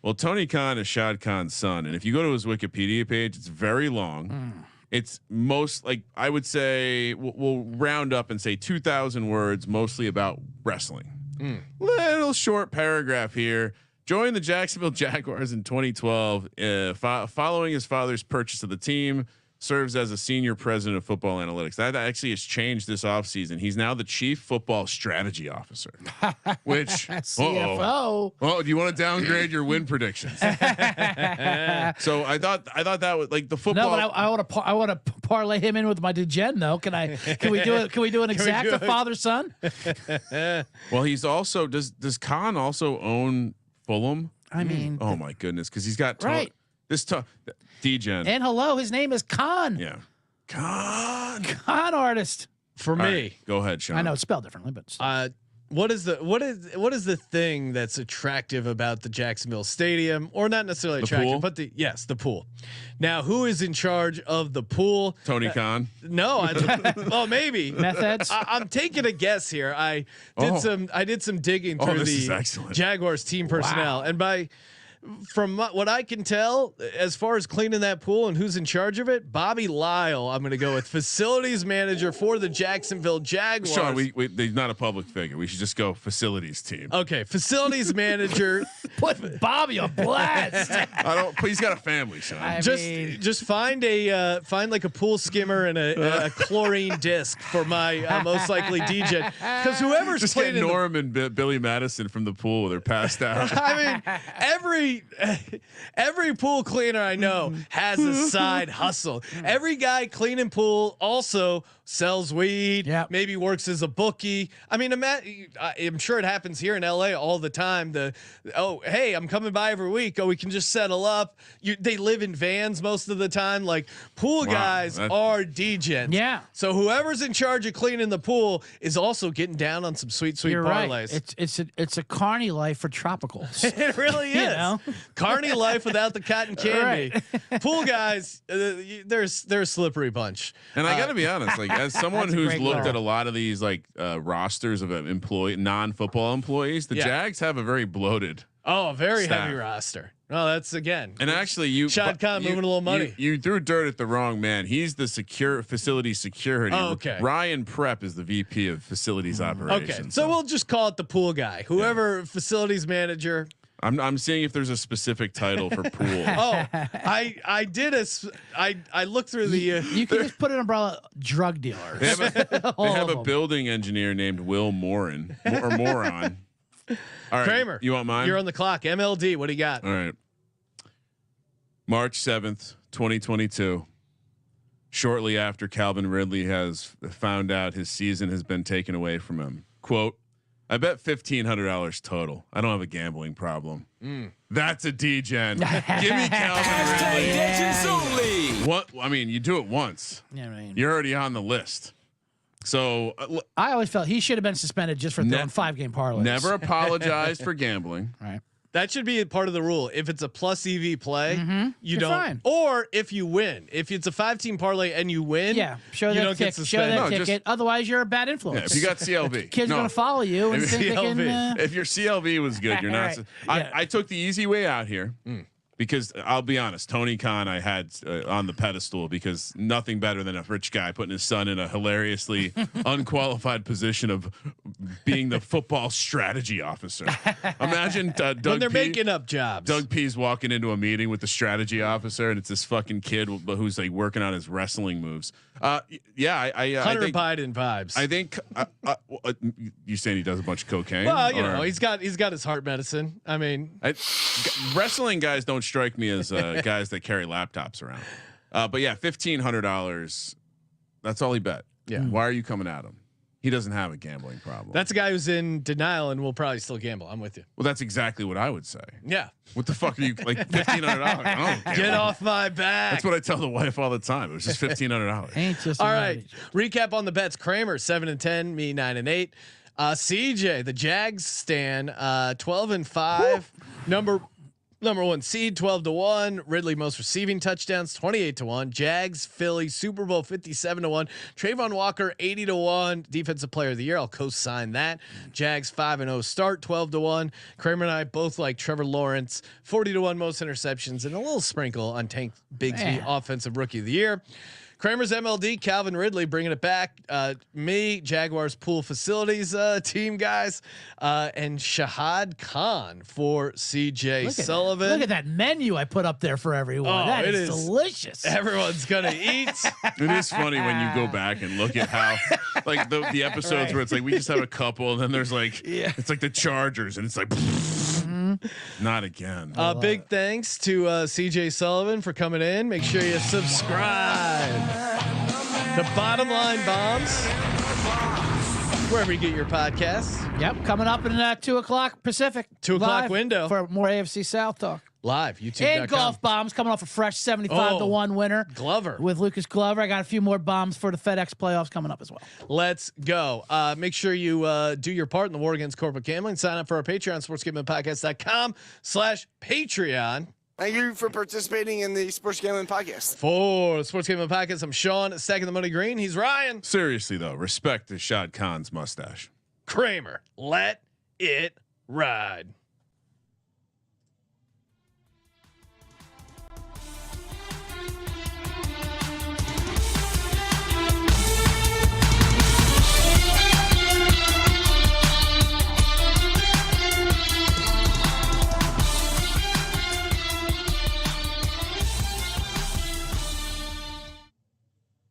Well, Tony Khan is Shad Khan's son, and if you go to his Wikipedia page, it's very long. It's most, like, I would say we'll round up and say 2,000 words, mostly about wrestling. Little short paragraph here. Joined the Jacksonville Jaguars in 2012. Following his father's purchase of the team, serves as a senior president of football analytics. That actually has changed this offseason. He's now the chief football strategy officer, which CFO. Oh, do you want to downgrade your win predictions? So I thought that was like the football. No, but I want to parlay him in with my DGen though. Can we do it? Can we do an exacta father son? Well, he's also does Khan also own Fulham? I mean, oh my goodness, because he's got right. DGen. And hello, his name is Khan. Yeah, Khan Artist. For me, go ahead, Sean. I know it's spelled differently, but what is the thing that's attractive about the Jacksonville Stadium, or not necessarily The attractive, pool? but the pool. Now, who is in charge of the pool? Tony Khan. No, well, maybe. Meth heads? I'm taking a guess here. I did some digging Oh, through this is the excellent. Jaguars team personnel, and from what I can tell, as far as cleaning that pool and who's in charge of it, Bobby Lyle, I'm going to go with facilities manager for the Jacksonville Jaguars. Sean, they're not a public figure. We should just go facilities team. Okay, facilities manager. Put Bobby on blast. He's got a family, Sean. Just find like a pool skimmer and a chlorine disc for my most likely DJ, because whoever's Just get cleaning Norm and Billy Madison from the pool. They're passed out. I mean, every pool cleaner I know has a side hustle. Every guy cleaning pool also sells weed. Yep. Maybe works as a bookie. I mean, I'm sure it happens here in LA all the time. Hey, I'm coming by every week. Oh, we can just settle up. They live in vans most of the time. Like, pool guys are degens. Yeah. So whoever's in charge of cleaning the pool is also getting down on some sweet You're parlays. right. It's a carny life for tropicals. It really is. You know? Carney life without the cotton candy. Pool guys, they're a slippery bunch. And I got to be honest, like as someone That's a who's great looked call. at a lot of these like rosters of non-football employees, the Jags have a very bloated. Oh, a very Staff. heavy roster. Oh, that's again. And actually, Shad Khan moving a little money. You threw dirt at the wrong man. He's the facility security. Oh, okay. Ryan Prep is the VP of facilities operations. Okay, so we'll just call it the pool guy. Whoever facilities manager. I'm seeing if there's a specific title for pool. Oh, I looked through the. You can just put an umbrella drug dealer. They have a building engineer named Will Moran or Moron. All right, Kramer, you want mine? You're on the clock. MLD. What do you got? All right. March 7th, 2022. Shortly after Calvin Ridley has found out his season has been taken away from him. Quote, I bet $1,500 total. I don't have a gambling problem. That's a degen. Give me Calvin Ridley. Legends only. What? I mean, you do it once. Yeah, I mean, You're already on the list. So I always felt he should have been suspended just for throwing 5-game parlays. never apologize for gambling. Right. That should be a part of the rule. If it's a plus EV play, you You're don't. fine. Or if you win, if it's a 5-team parlay and you win, Yeah, show you that don't get ticket. Show suspended. that No, just- ticket. Otherwise, you're a bad Yeah, influence. if you got CLV, Kids are no. gonna follow you and If think they can. CLV. If your CLV was good, you're not. Right. Yeah. I took the easy way out here because I'll be honest, Tony Khan I had on the pedestal because nothing better than a rich guy putting his son in a hilariously unqualified position of being the football strategy officer. Imagine Doug when they're P. making up jobs. Doug P's walking into a meeting with the strategy officer, and it's this fucking kid who's like working on his wrestling moves. I Hunter think Biden vibes. I think you saying he does a bunch of cocaine. well, you or- know, he's got his heart medicine. I mean, wrestling guys don't strike me as guys that carry laptops around. But yeah, $1,500. That's all he bet. Yeah. Why are you coming at him? He doesn't have a gambling problem. that's a guy who's in denial and will probably still gamble. I'm with you. well, that's exactly what I would say. Yeah. What the fuck are you like $1,500? Get off my back. That's what I tell the wife all the time. It was just $1,500. Ain't just All a right. marriage. Recap on the bets. Kramer 7-10, me 9-8. CJ, the Jags stand 12-5. Number one seed 12-1. Ridley most receiving touchdowns 28-1. Jags Philly Super Bowl 57-1. Trayvon Walker 80-1. Defensive Player of the Year. I'll co-sign that. Jags 5-0 start 12-1. Kramer and I both like Trevor Lawrence 40-1 most interceptions and a little sprinkle on Tank Bigsby Man. Offensive Rookie of the Year. Kramer's MLD, Calvin Ridley bringing it back. Me, Jaguars pool facilities team guys, and Shahad Khan for CJ Sullivan. Look at that menu I put up there for everyone. Oh, That it is is- delicious. Everyone's gonna eat. It is funny when you go back and look at how, like the episodes where it's like we just have a couple, and then there's like it's like the Chargers, and it's like not again. Big thanks to CJ Sullivan for coming in. Make sure you subscribe. The Bottom Line Bombs, wherever you get your podcasts. Yep, coming up in 2 o'clock Pacific. 2 o'clock live window. for more AFC South talk. live. YouTube. And golf bombs coming off a fresh 75-1 winner. Glover with Lucas Glover. I got a few more bombs for the FedEx playoffs coming up as well. Let's go. Make sure you do your part in the war against corporate gambling. Sign up for our Patreon, sportsgamblingpodcast.com/Patreon. Thank you for participating in the Sports Gambling Podcast. For the Sports Gambling Podcast, I'm Sean, stacking the money green. He's Ryan. Seriously though, respect to Shad Khan's mustache. Kramer, let it ride.